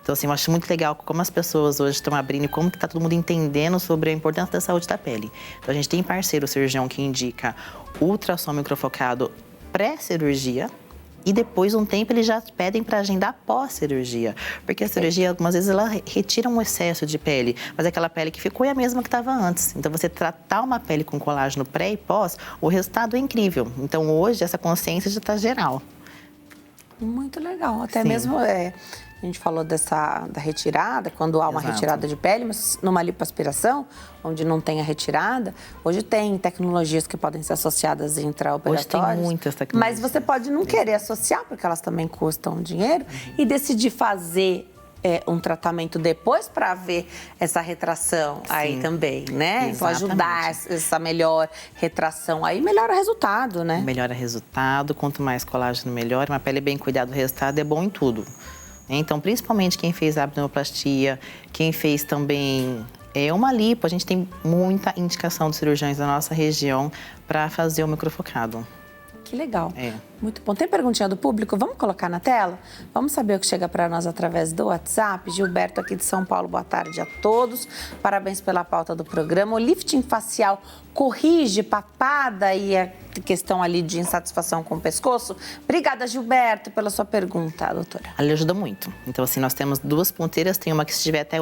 Então, assim, eu acho muito legal como as pessoas hoje estão abrindo e como que tá todo mundo entendendo sobre a importância da saúde da pele. Então, a gente tem parceiro cirurgião que indica ultrassom microfocado pré-cirurgia. E depois, um tempo, eles já pedem para agendar pós-cirurgia. Porque a cirurgia, algumas vezes, ela retira um excesso de pele. Mas aquela pele que ficou é a mesma que estava antes. Então, você tratar uma pele com colágeno pré e pós, o resultado é incrível. Então, hoje, essa consciência já está geral. Muito legal. Até mesmo, a gente falou da retirada, quando há uma retirada de pele, mas numa lipoaspiração, onde não tem a retirada, hoje tem tecnologias que podem ser associadas intraoperatórias. Hoje tem muitas tecnologias. Mas você pode não querer associar, porque elas também custam dinheiro, e decidir fazer um tratamento depois para ver essa retração aí também, né? Exatamente. Então, ajudar essa melhor retração aí, melhora o resultado, né? Melhora o resultado, quanto mais colágeno melhor, uma pele bem cuidada, o resultado é bom em tudo. Então, principalmente quem fez abdominoplastia, quem fez também uma lipo, a gente tem muita indicação dos cirurgiões da nossa região para fazer o microfocado. Que legal. Muito bom. Tem perguntinha do público? Vamos colocar na tela? Vamos saber o que chega para nós através do WhatsApp. Gilberto aqui de São Paulo, boa tarde a todos. Parabéns pela pauta do programa. O lifting facial corrige papada e a questão ali de insatisfação com o pescoço? Obrigada, Gilberto, pela sua pergunta, doutora. Ele ajuda muito. Então, assim, nós temos duas ponteiras. Tem uma que se tiver até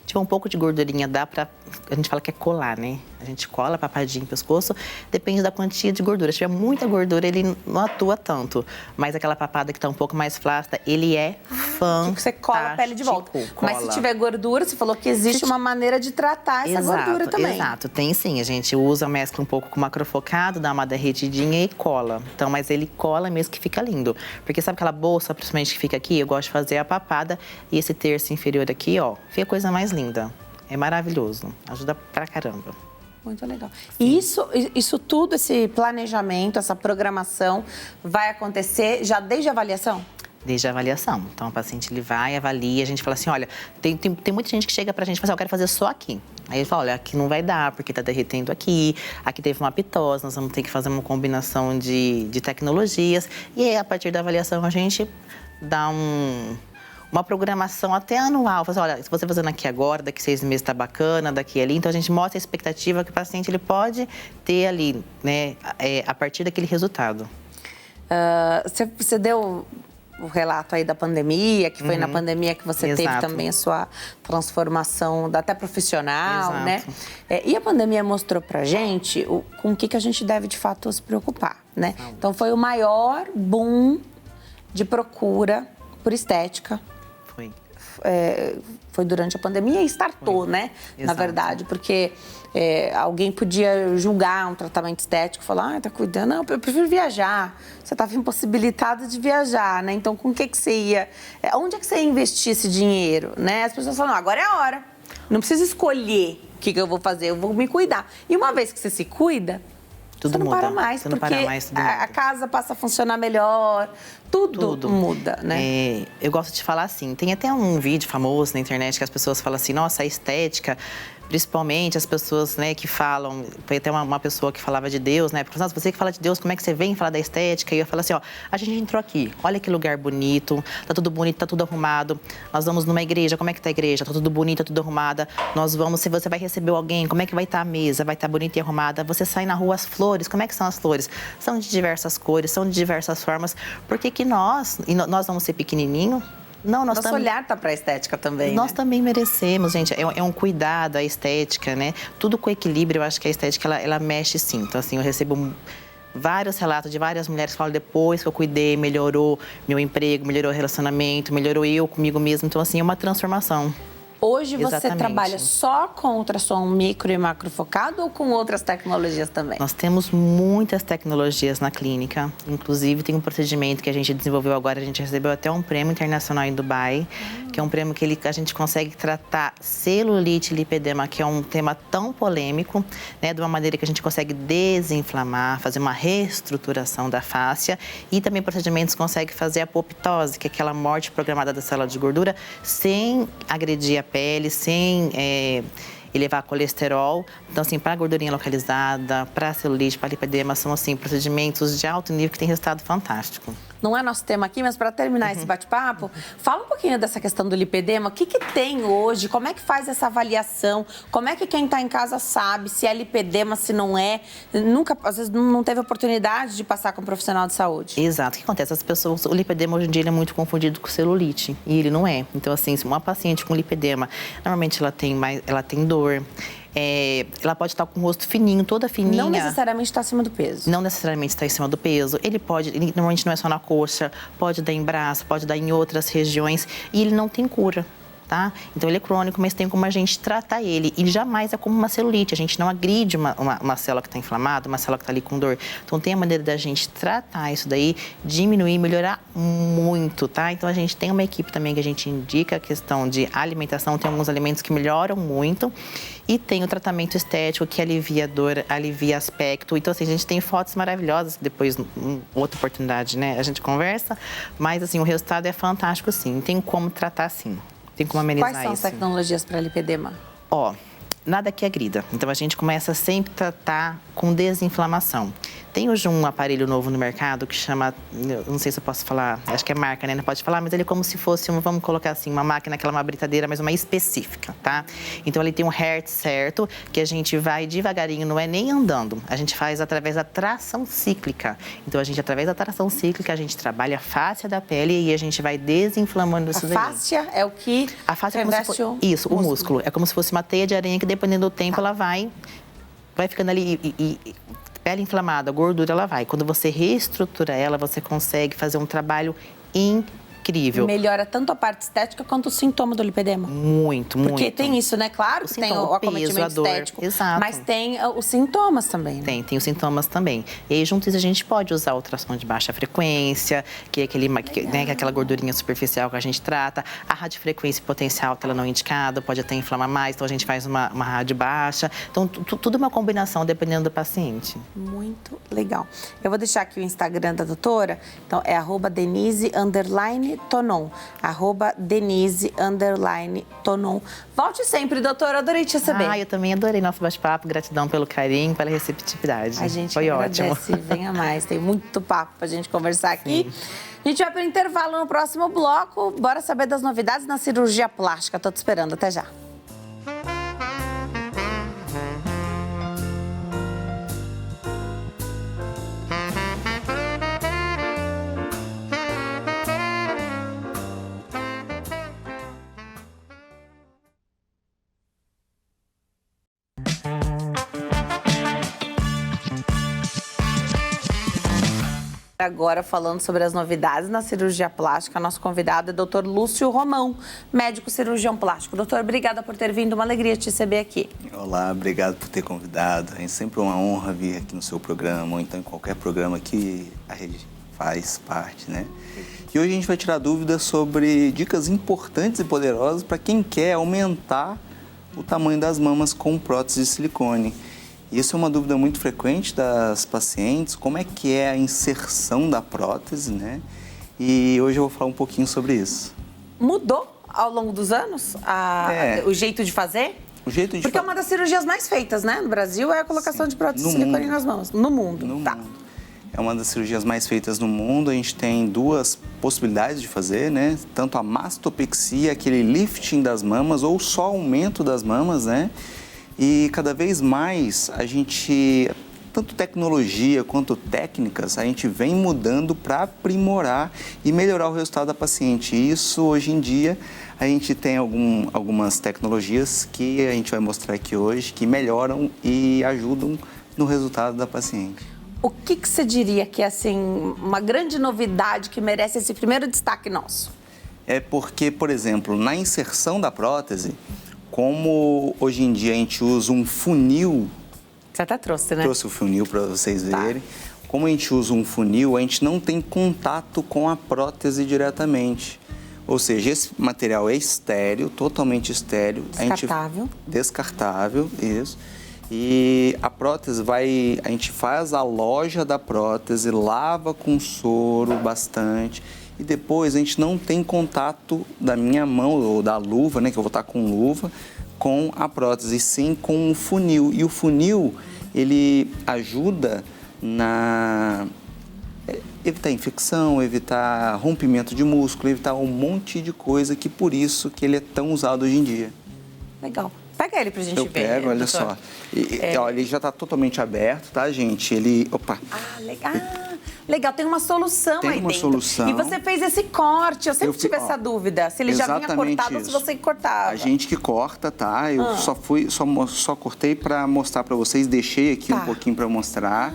tiver um pouco de gordurinha, dá pra... A gente fala que é colar, né? A gente cola papadinho no pescoço, depende da quantia de gordura. Se tiver muita gordura, ele não atua tanto. Mas aquela papada que tá um pouco mais flácida, ele é fantástico. Você cola a pele de volta. Mas se tiver gordura, você falou que existe uma maneira de tratar essa gordura também. Exato, tem sim. A gente usa, mescla um pouco com macrofocado, dá uma derretidinha e cola. Então, mas ele cola mesmo que fica lindo. Porque sabe aquela bolsa, principalmente, que fica aqui? Eu gosto de fazer a papada e esse terço inferior aqui, ó, fica a coisa mais linda. É maravilhoso. Ajuda pra caramba. Muito legal. E isso tudo, esse planejamento, essa programação, vai acontecer já desde a avaliação? Desde a avaliação. Então, o paciente, ele vai, avalia, a gente fala assim, olha, tem muita gente que chega pra gente e fala assim, eu quero fazer só aqui. Aí ele fala, olha, aqui não vai dar, porque tá derretendo aqui teve uma pitose, nós vamos ter que fazer uma combinação de tecnologias. E aí, a partir da avaliação, a gente dá uma programação até anual. Fala assim, olha, se você fazendo aqui agora, daqui 6 meses está bacana, daqui ali. Então, a gente mostra a expectativa que o paciente ele pode ter ali, né, a partir daquele resultado. Você deu o relato aí da pandemia, que foi na pandemia que você teve Exato. também a sua transformação até profissional, Exato. né? E a pandemia mostrou pra gente com o que a gente deve, de fato, se preocupar, né? Então, foi o maior boom de procura por estética. Foi. Foi durante a pandemia e startou, né? Na Exato. verdade, porque alguém podia julgar um tratamento estético, falar, tá cuidando, não, eu prefiro viajar. Você estava impossibilitado de viajar, né? Então, com o que você ia... onde é que você ia investir esse dinheiro, né? As pessoas falam, agora é a hora. Não precisa escolher o que eu vou fazer, eu vou me cuidar. E uma vez que você se cuida, Tudo você não muda. para mais, Você não porque para mais, tudo a muda. casa passa a funcionar melhor, tudo muda, né? Eu gosto de falar assim, tem até um vídeo famoso na internet que as pessoas falam assim, nossa, a estética, principalmente as pessoas, né, que falam, foi até uma pessoa que falava de Deus, né, porque, nossa, você que fala de Deus, como é que você vem falar da estética? E eu falo assim, ó, a gente entrou aqui, olha que lugar bonito, tá tudo bonito, tá tudo arrumado, nós vamos numa igreja, como é que tá a igreja? Tá tudo bonito, tá tudo arrumada, nós vamos, se você vai receber alguém, como é que vai estar a mesa? Vai estar bonita e arrumada, você sai na rua, as flores, como é que são as flores? São de diversas cores, são de diversas formas, por que que nós vamos ser pequenininho? Não, Nosso olhar tá para a estética também, Nós né? também merecemos, gente. É um cuidado, a estética, né? Tudo com equilíbrio, eu acho que a estética, ela mexe sim. Então, assim, eu recebo vários relatos de várias mulheres que falam depois que eu cuidei, melhorou meu emprego, melhorou o relacionamento, melhorou eu comigo mesmo. Então, assim, é uma transformação. Hoje você Exatamente. trabalha só com ultrassom micro e macro focado ou com outras tecnologias também? Nós temos muitas tecnologias na clínica. Inclusive, tem um procedimento que a gente desenvolveu agora. A gente recebeu até um prêmio internacional em Dubai, que é um prêmio que a gente consegue tratar celulite e lipedema, que é um tema tão polêmico, né? De uma maneira que a gente consegue desinflamar, fazer uma reestruturação da fáscia. E também procedimentos que consegue fazer a apoptose, que é aquela morte programada da célula de gordura, sem agredir a pele, sem elevar colesterol. Então, assim, para a gordurinha localizada, para a celulite, para a lipedema, são, assim, procedimentos de alto nível que têm resultado fantástico. Não é nosso tema aqui, mas para terminar esse bate-papo, fala um pouquinho dessa questão do lipedema. O que tem hoje? Como é que faz essa avaliação? Como é que quem está em casa sabe se é lipedema, se não é? Nunca, às vezes, não teve oportunidade de passar com um profissional de saúde. Exato. O que acontece? As pessoas, o lipedema hoje em dia ele é muito confundido com celulite e ele não é. Então, assim, se uma paciente com lipedema, normalmente ela tem dor. Ela pode estar com o rosto fininho, toda fininha. Não necessariamente está acima do peso. Não necessariamente está em cima do peso. Ele normalmente não é só na coxa, pode dar em braço, pode dar em outras regiões e ele não tem cura. Tá? Então, ele é crônico, mas tem como a gente tratar ele. E jamais é como uma celulite. A gente não agride uma célula que está inflamada, uma célula que está ali com dor. Então, tem a maneira da gente tratar isso daí, diminuir, melhorar muito, tá? Então, a gente tem uma equipe também que a gente indica a questão de alimentação. Tem alguns alimentos que melhoram muito. E tem o tratamento estético, que alivia a dor, alivia aspecto. Então, assim, a gente tem fotos maravilhosas. Depois, outra oportunidade, né? A gente conversa. Mas, assim, o resultado é fantástico, sim. Tem como tratar, sim. Tem como amenizar isso. Quais são as tecnologias para lipedema? Nada que agrida. Então, a gente começa sempre a tratar com desinflamação. Tem hoje um aparelho novo no mercado que chama, não sei se eu posso falar, acho que é marca, né? Não pode falar, mas ele é como se fosse, vamos colocar assim, uma máquina, aquela uma britadeira, mas uma específica, tá? Então, ele tem um hertz certo, que a gente vai devagarinho, não é nem andando. A gente faz através da tração cíclica. Então, a gente, através da tração cíclica, a gente trabalha a fáscia da pele e a gente vai desinflamando isso daí. A fáscia é o que A fáscia é como se reveste fosse, isso, o músculo. É como se fosse uma teia de aranha que, dependendo do tempo, ela vai ficando ali e pele inflamada, gordura, ela vai. Quando você reestrutura ela, você consegue fazer um trabalho incrível. Melhora tanto a parte estética quanto o sintoma do lipedema. Muito, muito. Porque tem isso, né? Claro que tem o acometimento peso, a dor. estético. Exato. Mas tem os sintomas também, né? Tem os sintomas também. E aí, junto a gente pode usar o ultrassom de baixa frequência, que é que é aquela gordurinha superficial que a gente trata. A radiofrequência potencial, ela não é indicada, pode até inflamar mais, então a gente faz uma rádio baixa. Então, tudo é uma combinação, dependendo do paciente. Muito legal. Eu vou deixar aqui o Instagram da doutora. Então, é @Denise_Lopes. @Denise_Tonon. @Denise_Tonon. Volte sempre, doutora. Adorei te receber. Eu também adorei nosso bate-papo. Gratidão pelo carinho, pela receptividade. A gente Foi agradece. ótimo. Venha mais. Tem muito papo pra gente conversar aqui. A gente vai para o intervalo no próximo bloco. Bora saber das novidades na cirurgia plástica. Tô te esperando. Até já. Agora, falando sobre as novidades na cirurgia plástica, nosso convidado é o Dr. Lúcio Romão, médico cirurgião plástico. Doutor, obrigada por ter vindo, uma alegria te receber aqui. Olá, obrigado por ter convidado. É sempre uma honra vir aqui no seu programa, ou então em qualquer programa que a rede faz parte, né? E hoje a gente vai tirar dúvidas sobre dicas importantes e poderosas para quem quer aumentar o tamanho das mamas com prótese de silicone. Isso é uma dúvida muito frequente das pacientes, como é que é a inserção da prótese, né? E hoje eu vou falar um pouquinho sobre isso. Mudou ao longo dos anos o jeito de fazer? O jeito de Porque é uma das cirurgias mais feitas, né? No Brasil é a colocação de prótese de silicone nas mãos. No mundo. No mundo. É uma das cirurgias mais feitas no mundo. A gente tem duas possibilidades de fazer, né? Tanto a mastopexia, aquele lifting das mamas, ou só aumento das mamas, né? E cada vez mais a gente, tanto tecnologia quanto técnicas, a gente vem mudando para aprimorar e melhorar o resultado da paciente. E isso, hoje em dia, a gente tem algumas tecnologias que a gente vai mostrar aqui hoje, que melhoram e ajudam no resultado da paciente. O que você diria que é, assim, uma grande novidade que merece esse primeiro destaque nosso? É porque, por exemplo, na inserção da prótese, como hoje em dia a gente usa um funil... Você até trouxe, né? Trouxe o funil para vocês verem. Como a gente usa um funil, a gente não tem contato com a prótese diretamente. Ou seja, esse material é estéril, totalmente estéril. Descartável. Descartável, isso. E a prótese a gente faz a loja da prótese, lava com soro bastante. E depois a gente não tem contato da minha mão ou da luva, né, que eu vou estar com luva, com a prótese, sim com o funil. E o funil, ele ajuda na evitar infecção, evitar rompimento de músculo, evitar um monte de coisa, que por isso que ele é tão usado hoje em dia. Legal. Pega ele pra gente ver. Eu pego, olha só. Ó, ele já está totalmente aberto, tá, gente? Ele... Opa! Legal. Legal, tem uma solução aí dentro. Tem uma solução. E você fez esse corte, eu sempre tive essa dúvida, se ele já vinha cortado ou se você cortava. A gente que corta, tá? Eu só cortei para mostrar para vocês, deixei aqui um pouquinho para mostrar.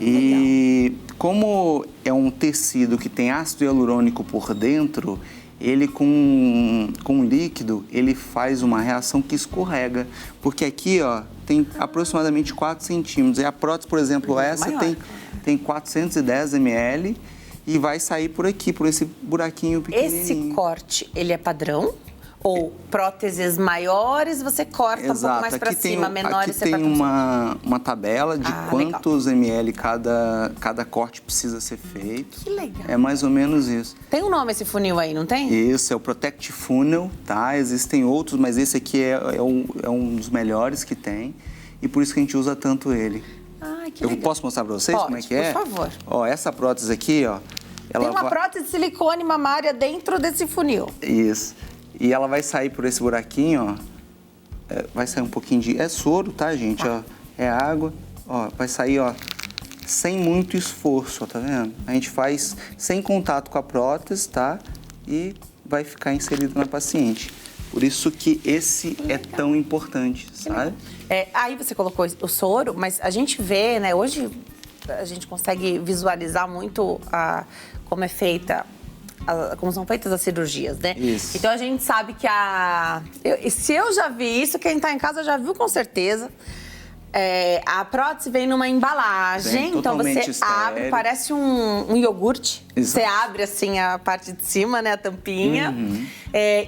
E legal. Como é um tecido que tem ácido hialurônico por dentro, ele com líquido, ele faz uma reação que escorrega. Porque aqui, ó, tem aproximadamente 4 centímetros. E a prótese, por exemplo, essa tem 410 ml e vai sair por aqui, por esse buraquinho pequenininho. Esse corte, ele é padrão? Ou próteses maiores você corta um pouco mais para cima, menores você corta? Aqui tem uma tabela de quantos ml cada corte precisa ser feito. Que legal. É mais ou menos isso. Tem um nome esse funil aí, não tem? Isso, é o Protect Funnel, tá? Existem outros, mas esse aqui é um dos melhores que tem. E por isso que a gente usa tanto ele. Que legal. Eu posso mostrar para vocês como é que é? Por favor. Ó, essa prótese aqui, ó. Tem uma prótese de silicone mamária dentro desse funil. Isso. E ela vai sair por esse buraquinho, ó. Vai sair um pouquinho de... É soro, tá, gente? Ó, é água. Ó, vai sair, ó, sem muito esforço, ó, tá vendo? A gente faz sem contato com a prótese, tá? E vai ficar inserido na paciente. Por isso que esse é tão importante, sabe? Aí você colocou o soro, mas a gente vê, né? Hoje a gente consegue visualizar muito como é feita... como são feitas as cirurgias, né? Isso. Então a gente sabe que se eu já vi isso, quem tá em casa já viu com certeza. A prótese vem numa embalagem, então você abre, parece um iogurte. Exato. Você abre assim a parte de cima, né, a tampinha,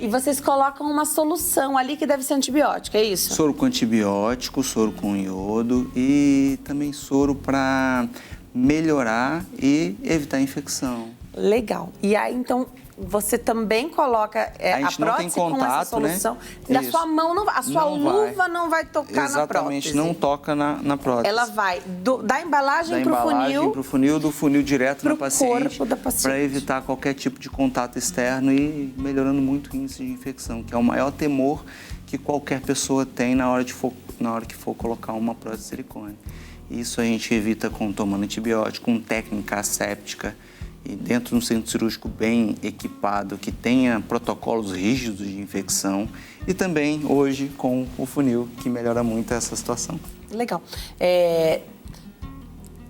e vocês colocam uma solução ali que deve ser antibiótico, é isso? Soro com antibiótico, soro com iodo e também soro para melhorar e evitar a infecção. Legal. E aí, então, você também coloca A gente a não tem prótese com essa contato, solução. né? Da sua mão, a sua luva não vai tocar na prótese. Exatamente, não toca na prótese. Ela vai da embalagem para o funil. Pro funil, do funil direto na paciente. Corpo da paciente. Para evitar qualquer tipo de contato externo e melhorando muito o índice de infecção, que é o maior temor que qualquer pessoa tem na hora que for colocar uma prótese de silicone. Isso a gente evita tomando antibiótico, com técnica asséptica e dentro de um centro cirúrgico bem equipado, que tenha protocolos rígidos de infecção e também hoje com o funil, que melhora muito essa situação. Legal.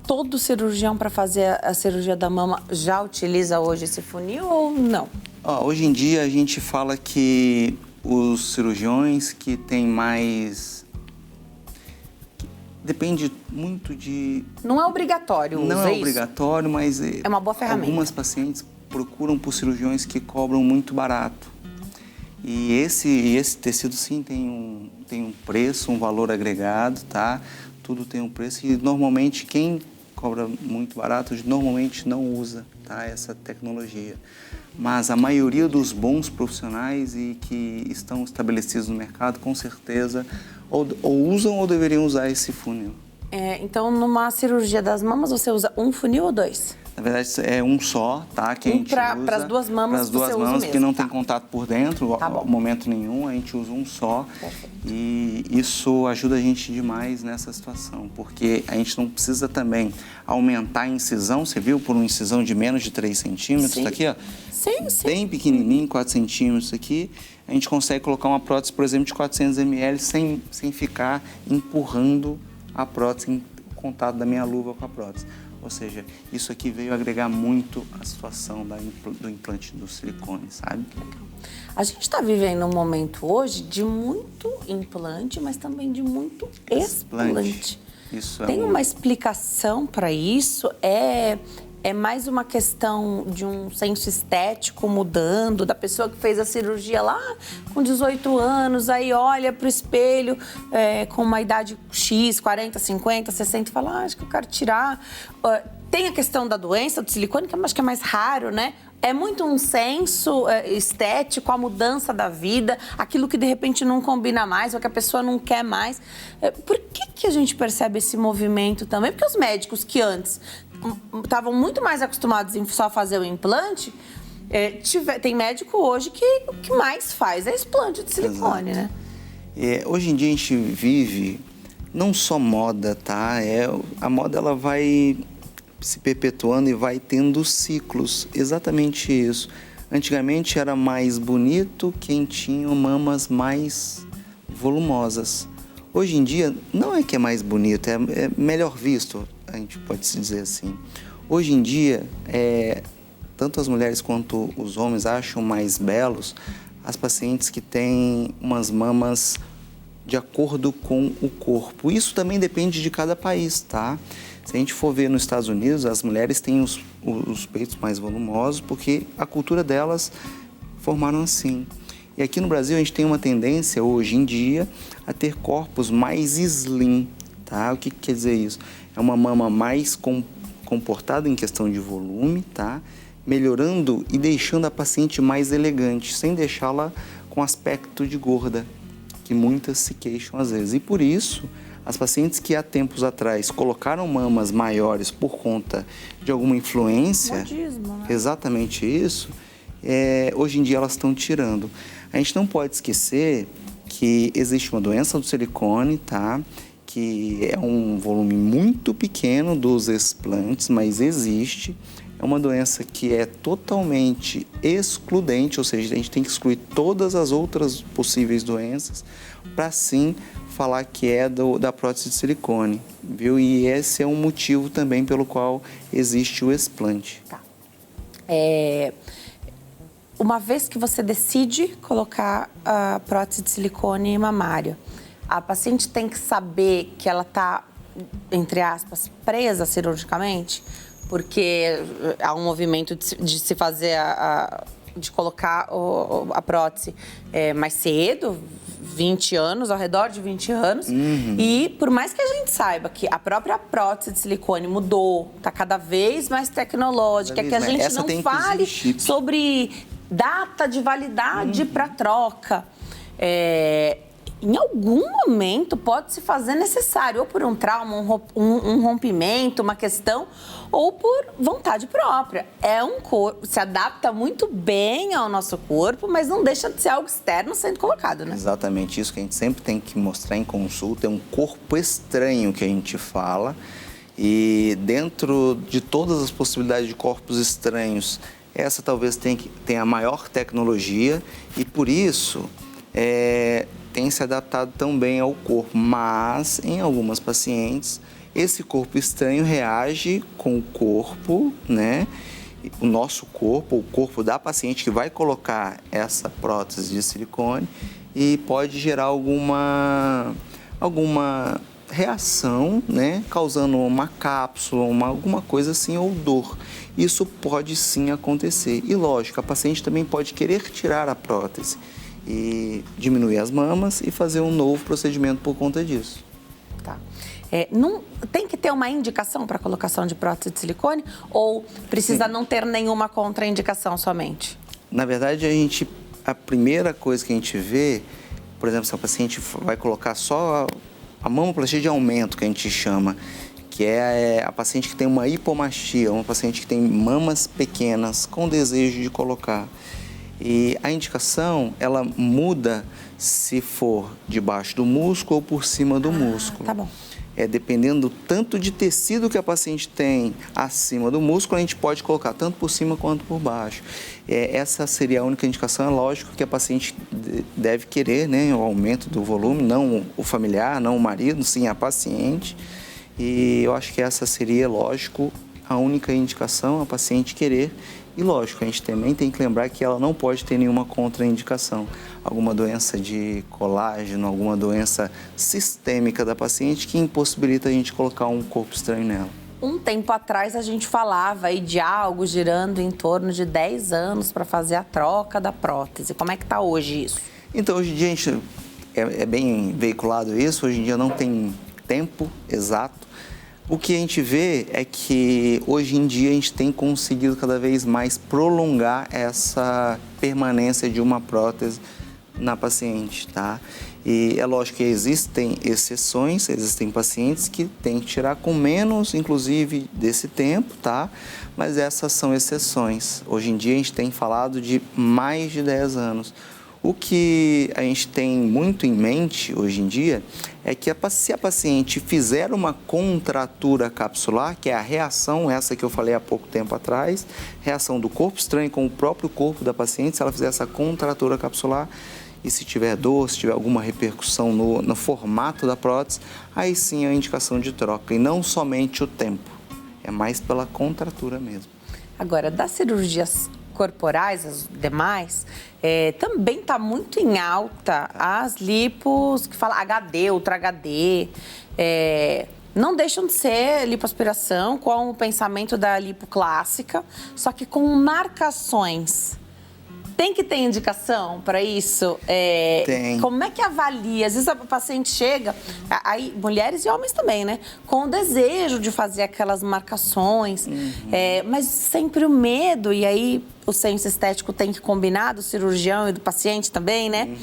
Todo cirurgião para fazer a cirurgia da mama já utiliza hoje esse funil ou não? Hoje em dia a gente fala que os cirurgiões que têm mais... Depende muito de... Não é obrigatório usar isso? Não é obrigatório, mas... É uma boa ferramenta. Algumas pacientes procuram por cirurgiões que cobram muito barato. E esse tecido, sim, tem um preço, um valor agregado, tá? Tudo tem um preço e, normalmente, quem cobra muito barato, normalmente não usa, tá? Essa tecnologia. Mas a maioria dos bons profissionais e que estão estabelecidos no mercado, com certeza, ou usam ou deveriam usar esse funil. Então, numa cirurgia das mamas, você usa um funil ou dois? Na verdade, é um só, tá? Que a gente usa. Para as duas mamas, Para as duas você mamas, usa mesmo, que não tá. tem contato por dentro, momento nenhum, a gente usa um só. Perfeito. E isso ajuda a gente demais nessa situação, porque a gente não precisa também aumentar a incisão. Você viu por uma incisão de menos de 3 centímetros? Sim. Tá aqui, ó. Sim, sim. Bem pequenininho, 4 centímetros aqui. A gente consegue colocar uma prótese, por exemplo, de 400 ml sem ficar empurrando a prótese em contato da minha luva com a prótese. Ou seja, isso aqui veio agregar muito a situação do implante do silicone, sabe? A gente está vivendo um momento hoje de muito implante, mas também de muito explante. Isso Tem uma explicação para isso? É mais uma questão de um senso estético mudando, da pessoa que fez a cirurgia lá com 18 anos, aí olha para o espelho com uma idade X, 40, 50, 60 e fala, acho que eu quero tirar. Tem a questão da doença, do silicone, que eu acho que é mais raro, né? É muito um senso estético, a mudança da vida, aquilo que de repente não combina mais, ou que a pessoa não quer mais. Por que a gente percebe esse movimento também? Porque os médicos que antes estavam muito mais acostumados em só fazer o implante, tem médico hoje que o que mais faz é explante de silicone, né? Hoje em dia a gente vive não só moda, tá? A moda ela vai se perpetuando e vai tendo ciclos, exatamente isso. Antigamente era mais bonito quem tinha mamas mais volumosas. Hoje em dia não é que é mais bonito, é melhor visto, a gente pode se dizer assim. Hoje em dia, tanto as mulheres quanto os homens acham mais belos as pacientes que têm umas mamas de acordo com o corpo. Isso também depende de cada país, tá? Se a gente for ver nos Estados Unidos, as mulheres têm os peitos mais volumosos porque a cultura delas formaram assim. E aqui no Brasil a gente tem uma tendência hoje em dia a ter corpos mais slim, tá? O que quer dizer isso? É uma mama mais comportada em questão de volume, tá? Melhorando e deixando a paciente mais elegante, sem deixá-la com aspecto de gorda, que muitas se queixam às vezes. E por isso, as pacientes que há tempos atrás colocaram mamas maiores por conta de alguma influência, modismo, né? Exatamente isso, hoje em dia elas estão tirando. A gente não pode esquecer que existe uma doença do silicone, tá? Que é um volume muito pequeno dos explantes, mas existe. É uma doença que é totalmente excludente, ou seja, a gente tem que excluir todas as outras possíveis doenças para sim falar que é da prótese de silicone, viu? E esse é um motivo também pelo qual existe o explante. Tá. Uma vez que você decide colocar a prótese de silicone mamário, a paciente tem que saber que ela está, entre aspas, presa cirurgicamente, porque há um movimento de se fazer de colocar a prótese mais cedo, 20 anos, ao redor de 20 anos. Uhum. E por mais que a gente saiba que a própria prótese de silicone mudou, está cada vez mais tecnológica, que a gente não fale sobre data de validade para troca. Em algum momento pode se fazer necessário, ou por um trauma, um rompimento, uma questão, ou por vontade própria. É um corpo, se adapta muito bem ao nosso corpo, mas não deixa de ser algo externo sendo colocado, né? Exatamente isso que a gente sempre tem que mostrar em consulta, é um corpo estranho que a gente fala. E dentro de todas as possibilidades de corpos estranhos, essa talvez tenha a maior tecnologia e por isso tem se adaptado tão bem ao corpo, mas em algumas pacientes esse corpo estranho reage com o corpo, né? O nosso corpo, o corpo da paciente que vai colocar essa prótese de silicone e pode gerar alguma reação, né? Causando uma cápsula, alguma coisa assim ou dor. Isso pode sim acontecer. E lógico, a paciente também pode querer tirar a prótese e diminuir as mamas e fazer um novo procedimento por conta disso. Tá. Não, tem que ter uma indicação para colocação de prótese de silicone ou precisa não ter nenhuma contraindicação somente? Na verdade, a primeira coisa que a gente vê, por exemplo, se a paciente vai colocar só a mamoplastia de aumento, que a gente chama, que é a paciente que tem uma hipomastia, uma paciente que tem mamas pequenas com desejo de colocar. E a indicação, ela muda se for debaixo do músculo ou por cima do músculo. Tá bom. Dependendo do tanto de tecido que a paciente tem acima do músculo, a gente pode colocar tanto por cima quanto por baixo. Essa seria a única indicação. É lógico que a paciente deve querer, né, o aumento do volume, não o familiar, não o marido, sim a paciente. E eu acho que essa seria, lógico, a única indicação, a paciente querer. E lógico, a gente também tem que lembrar que ela não pode ter nenhuma contraindicação. Alguma doença de colágeno, alguma doença sistêmica da paciente que impossibilita a gente colocar um corpo estranho nela. Um tempo atrás a gente falava aí de algo girando em torno de 10 anos para fazer a troca da prótese. Como é que está hoje isso? Então, hoje em dia a gente é bem veiculado isso, hoje em dia não tem tempo exato. O que a gente vê é que hoje em dia a gente tem conseguido cada vez mais prolongar essa permanência de uma prótese na paciente, tá? E é lógico que existem exceções, existem pacientes que têm que tirar com menos, inclusive, desse tempo, tá? Mas essas são exceções. Hoje em dia a gente tem falado de mais de 10 anos. O que a gente tem muito em mente hoje em dia é que se a paciente fizer uma contratura capsular, que é a reação, essa que eu falei há pouco tempo atrás, reação do corpo estranho com o próprio corpo da paciente, se ela fizer essa contratura capsular e se tiver dor, se tiver alguma repercussão no formato da prótese, aí sim é a indicação de troca e não somente o tempo, é mais pela contratura mesmo. Agora, das cirurgias corporais, as demais, também está muito em alta as lipos, que fala HD, Ultra HD, não deixam de ser lipoaspiração com o pensamento da lipo clássica, só que com marcações. Tem que ter indicação para isso? Tem. Como é que avalia? Às vezes a paciente chega, aí mulheres e homens também, né? Com o desejo de fazer aquelas marcações, mas sempre o medo, e aí o senso estético tem que combinar do cirurgião e do paciente também, né?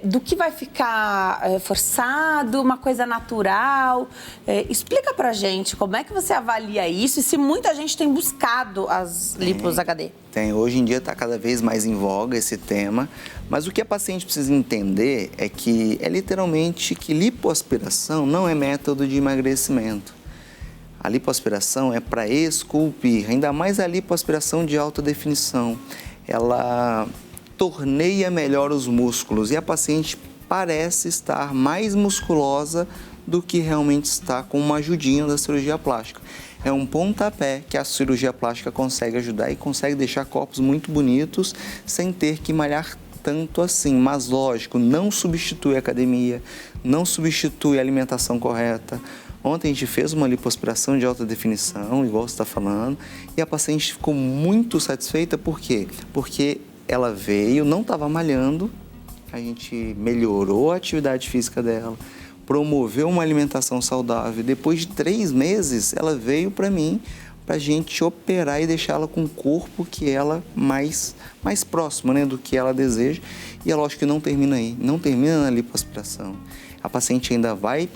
Do que vai ficar forçado, uma coisa natural. Explica pra gente como é que você avalia isso e se muita gente tem buscado as lipos HD. Tem, hoje em dia está cada vez mais em voga esse tema, mas o que a paciente precisa entender é que literalmente que lipoaspiração não é método de emagrecimento. A lipoaspiração é para esculpir, ainda mais a lipoaspiração de alta definição. Ela torneia melhor os músculos e a paciente parece estar mais musculosa do que realmente está com uma ajudinha da cirurgia plástica. É um pontapé que a cirurgia plástica consegue ajudar e consegue deixar corpos muito bonitos sem ter que malhar tanto assim. Mas, lógico, não substitui a academia, não substitui a alimentação correta. Ontem a gente fez uma lipoaspiração de alta definição, igual você está falando, e a paciente ficou muito satisfeita. Por quê? Porque ela veio, não estava malhando, a gente melhorou a atividade física dela, promoveu uma alimentação saudável. Depois de 3 meses, ela veio para mim para a gente operar e deixá-la com o corpo que ela mais próximo, né, do que ela deseja. E é lógico que não termina aí, não termina na lipoaspiração. A paciente ainda vai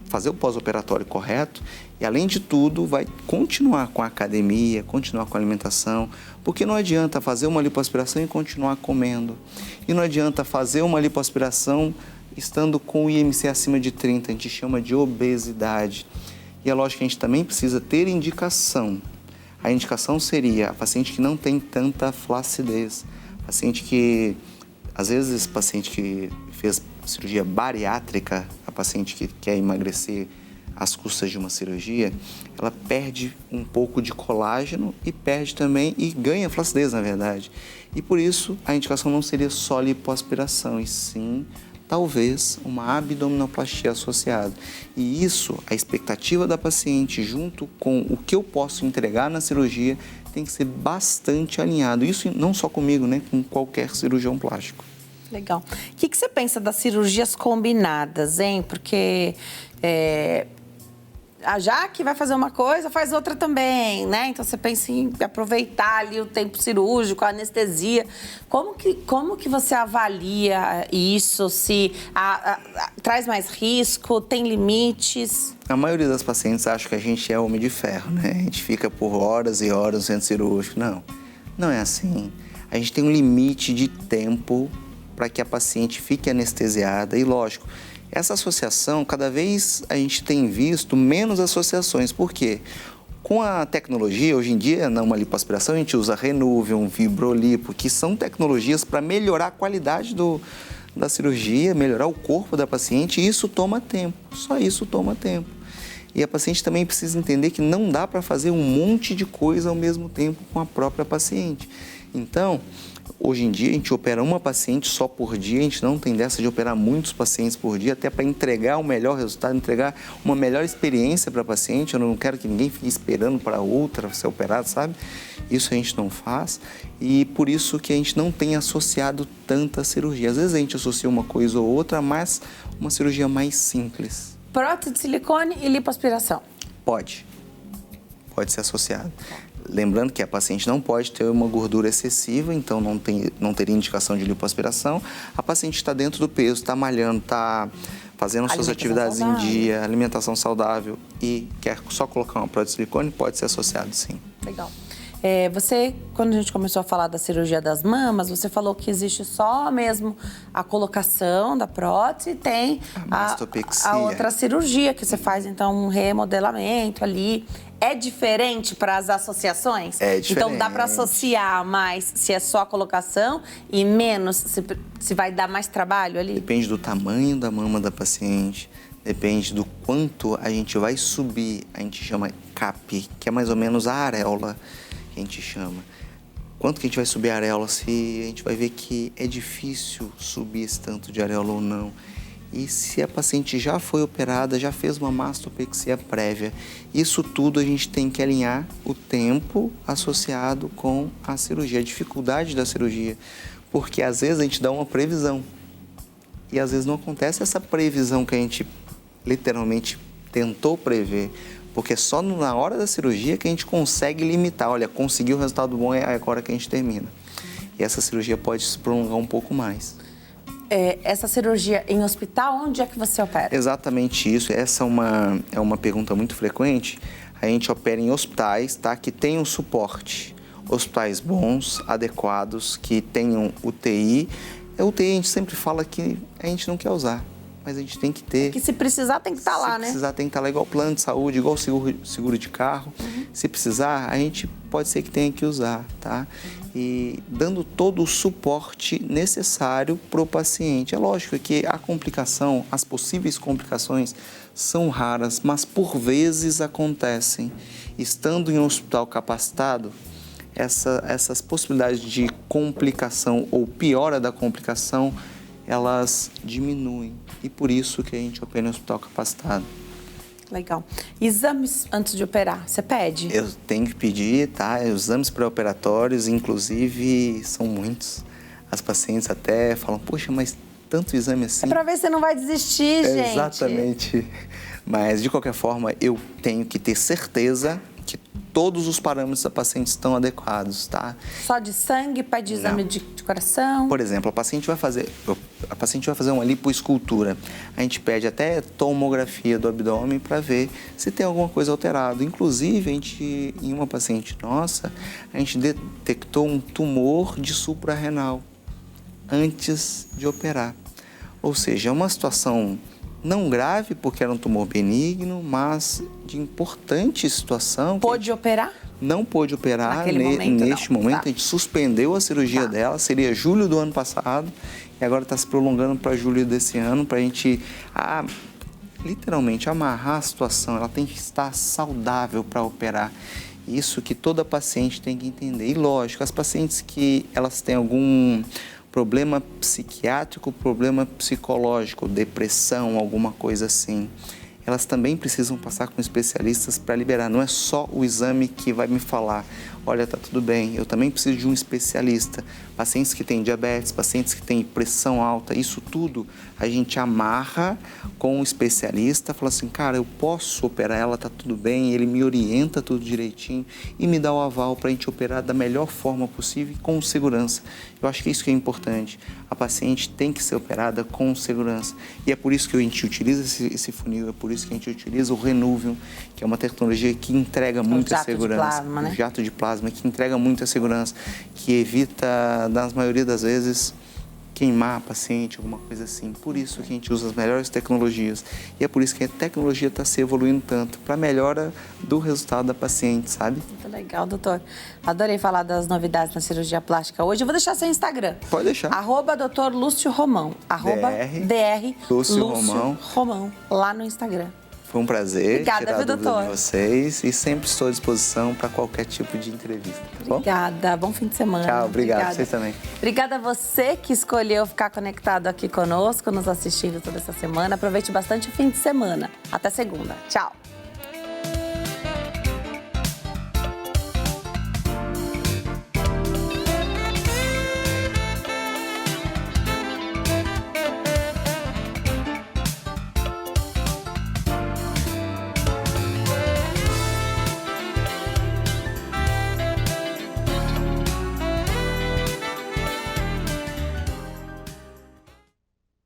fazer o pós-operatório correto e, além de tudo, vai continuar com a academia, continuar com a alimentação, porque não adianta fazer uma lipoaspiração e continuar comendo. E não adianta fazer uma lipoaspiração estando com o IMC acima de 30, a gente chama de obesidade. E é lógico que a gente também precisa ter indicação. A indicação seria a paciente que não tem tanta flacidez, paciente que, às vezes, paciente que fez cirurgia bariátrica, a paciente que quer emagrecer às custas de uma cirurgia, ela perde um pouco de colágeno e perde também e ganha flacidez, na verdade. E por isso a indicação não seria só lipoaspiração, e sim talvez uma abdominoplastia associada. E isso, a expectativa da paciente junto com o que eu posso entregar na cirurgia tem que ser bastante alinhado. Isso não só comigo, né? Com qualquer cirurgião plástico. Legal. O que você pensa das cirurgias combinadas, hein? Porque já que vai fazer uma coisa, faz outra também, né? Então você pensa em aproveitar ali o tempo cirúrgico, a anestesia. Como que você avalia isso? Se traz mais risco, tem limites? A maioria das pacientes acha que a gente é homem de ferro, né? A gente fica por horas e horas no centro cirúrgico. Não é assim. A gente tem um limite de tempo para que a paciente fique anestesiada e, lógico, essa associação, cada vez a gente tem visto menos associações. Por quê? Com a tecnologia, hoje em dia, numa lipoaspiração, a gente usa Renuvium, Vibrolipo, que são tecnologias para melhorar a qualidade da cirurgia, melhorar o corpo da paciente, e isso toma tempo, só isso toma tempo. E a paciente também precisa entender que não dá para fazer um monte de coisa ao mesmo tempo com a própria paciente. Então, hoje em dia, a gente opera uma paciente só por dia, a gente não tem dessa de operar muitos pacientes por dia, até para entregar o melhor resultado, entregar uma melhor experiência para a paciente. Eu não quero que ninguém fique esperando para outra ser operado, sabe? Isso a gente não faz, e por isso que a gente não tem associado tanta cirurgia. Às vezes a gente associa uma coisa ou outra, mas uma cirurgia mais simples. Prótese de silicone e lipoaspiração? Pode ser associado. Lembrando que a paciente não pode ter uma gordura excessiva, então não teria indicação de lipoaspiração. A paciente está dentro do peso, está malhando, está fazendo suas atividades em dia, alimentação saudável e quer só colocar uma prótese de silicone, pode ser associado, sim. Legal. Você, quando a gente começou a falar da cirurgia das mamas, você falou que existe só mesmo a colocação da prótese e tem a outra cirurgia que você faz, então, um remodelamento ali. É diferente para as associações? É diferente. Então, dá para associar mais se é só a colocação e menos se vai dar mais trabalho ali? Depende do tamanho da mama da paciente, depende do quanto a gente vai subir, a gente chama CAP, que é mais ou menos a areola, que a gente chama. Quanto que a gente vai subir a areola, se a gente vai ver que é difícil subir esse tanto de areola ou não. E se a paciente já foi operada, já fez uma mastopexia prévia. Isso tudo a gente tem que alinhar o tempo associado com a cirurgia, a dificuldade da cirurgia. Porque às vezes a gente dá uma previsão e às vezes não acontece essa previsão que a gente literalmente tentou prever. Porque só na hora da cirurgia que a gente consegue limitar. Olha, conseguiu o resultado bom, é agora que a gente termina. E essa cirurgia pode se prolongar um pouco mais. Essa cirurgia em hospital, onde é que você opera? Exatamente isso. Essa é uma pergunta muito frequente. A gente opera em hospitais, tá? Que tenham suporte. Hospitais bons, adequados, que tenham UTI. A UTI a gente sempre fala que a gente não quer usar, mas a gente tem que ter. Que se precisar tem que estar lá, né? Se precisar tem que estar lá, igual plano de saúde, igual seguro de carro. Se precisar, a gente pode ser que tenha que usar, tá? E dando todo o suporte necessário para o paciente. É lógico que a complicação, as possíveis complicações são raras, mas por vezes acontecem. Estando em um hospital capacitado, essas possibilidades de complicação ou piora da complicação, elas diminuem. E por isso que a gente opera em um hospital capacitado. Legal. Exames antes de operar, você pede? Eu tenho que pedir, tá? Exames pré-operatórios, inclusive, são muitos. As pacientes até falam, poxa, mas tanto exame assim. É pra ver se você não vai desistir, gente. Exatamente. Mas, de qualquer forma, eu tenho que ter certeza que todos os parâmetros da paciente estão adequados, tá? Só de sangue, pede exame de coração? Por exemplo, a paciente vai fazer uma lipoescultura. A gente pede até tomografia do abdômen para ver se tem alguma coisa alterada. Inclusive, em uma paciente nossa, a gente detectou um tumor de suprarrenal antes de operar. Ou seja, é uma situação não grave, porque era um tumor benigno, mas de importante situação. Pôde operar? Não pôde operar neste momento. Tá. A gente suspendeu a cirurgia dela, seria julho do ano passado, e agora está se prolongando para julho desse ano, para a gente, literalmente, amarrar a situação. Ela tem que estar saudável para operar. Isso que toda paciente tem que entender. E lógico, as pacientes que elas têm algum problema psiquiátrico, problema psicológico, depressão, alguma coisa assim, elas também precisam passar com especialistas para liberar. Não é só o exame que vai me falar, olha, tá tudo bem, eu também preciso de um especialista. Pacientes que têm diabetes, pacientes que têm pressão alta, isso tudo a gente amarra com um especialista, fala assim, cara, eu posso operar ela, tá tudo bem, ele me orienta tudo direitinho e me dá o aval para a gente operar da melhor forma possível e com segurança. Eu acho que isso que é importante. A paciente tem que ser operada com segurança. E é por isso que a gente utiliza esse funil, é por isso que a gente utiliza o Renuvium, que é uma tecnologia que entrega muita segurança. De plasma, né? O jato de plasma, que entrega muita segurança, que evita, na maioria das vezes, queimar a paciente, alguma coisa assim. Por isso que a gente usa as melhores tecnologias. E é por isso que a tecnologia está se evoluindo tanto, para a melhora do resultado da paciente, sabe? Muito legal, doutor. Adorei falar das novidades na cirurgia plástica hoje. Eu vou deixar seu Instagram. Pode deixar. @Dr. Lúcio Romão. @Dr. Lúcio Romão. Lá no Instagram. Foi um prazer. Obrigada, tirar viu, a dúvida doutor? de vocês e sempre estou à disposição para qualquer tipo de entrevista. Tá bom? Obrigada. Bom fim de semana. Tchau, obrigado. Obrigada. Vocês também. Obrigada a você que escolheu ficar conectado aqui conosco, nos assistindo toda essa semana. Aproveite bastante o fim de semana. Até segunda. Tchau.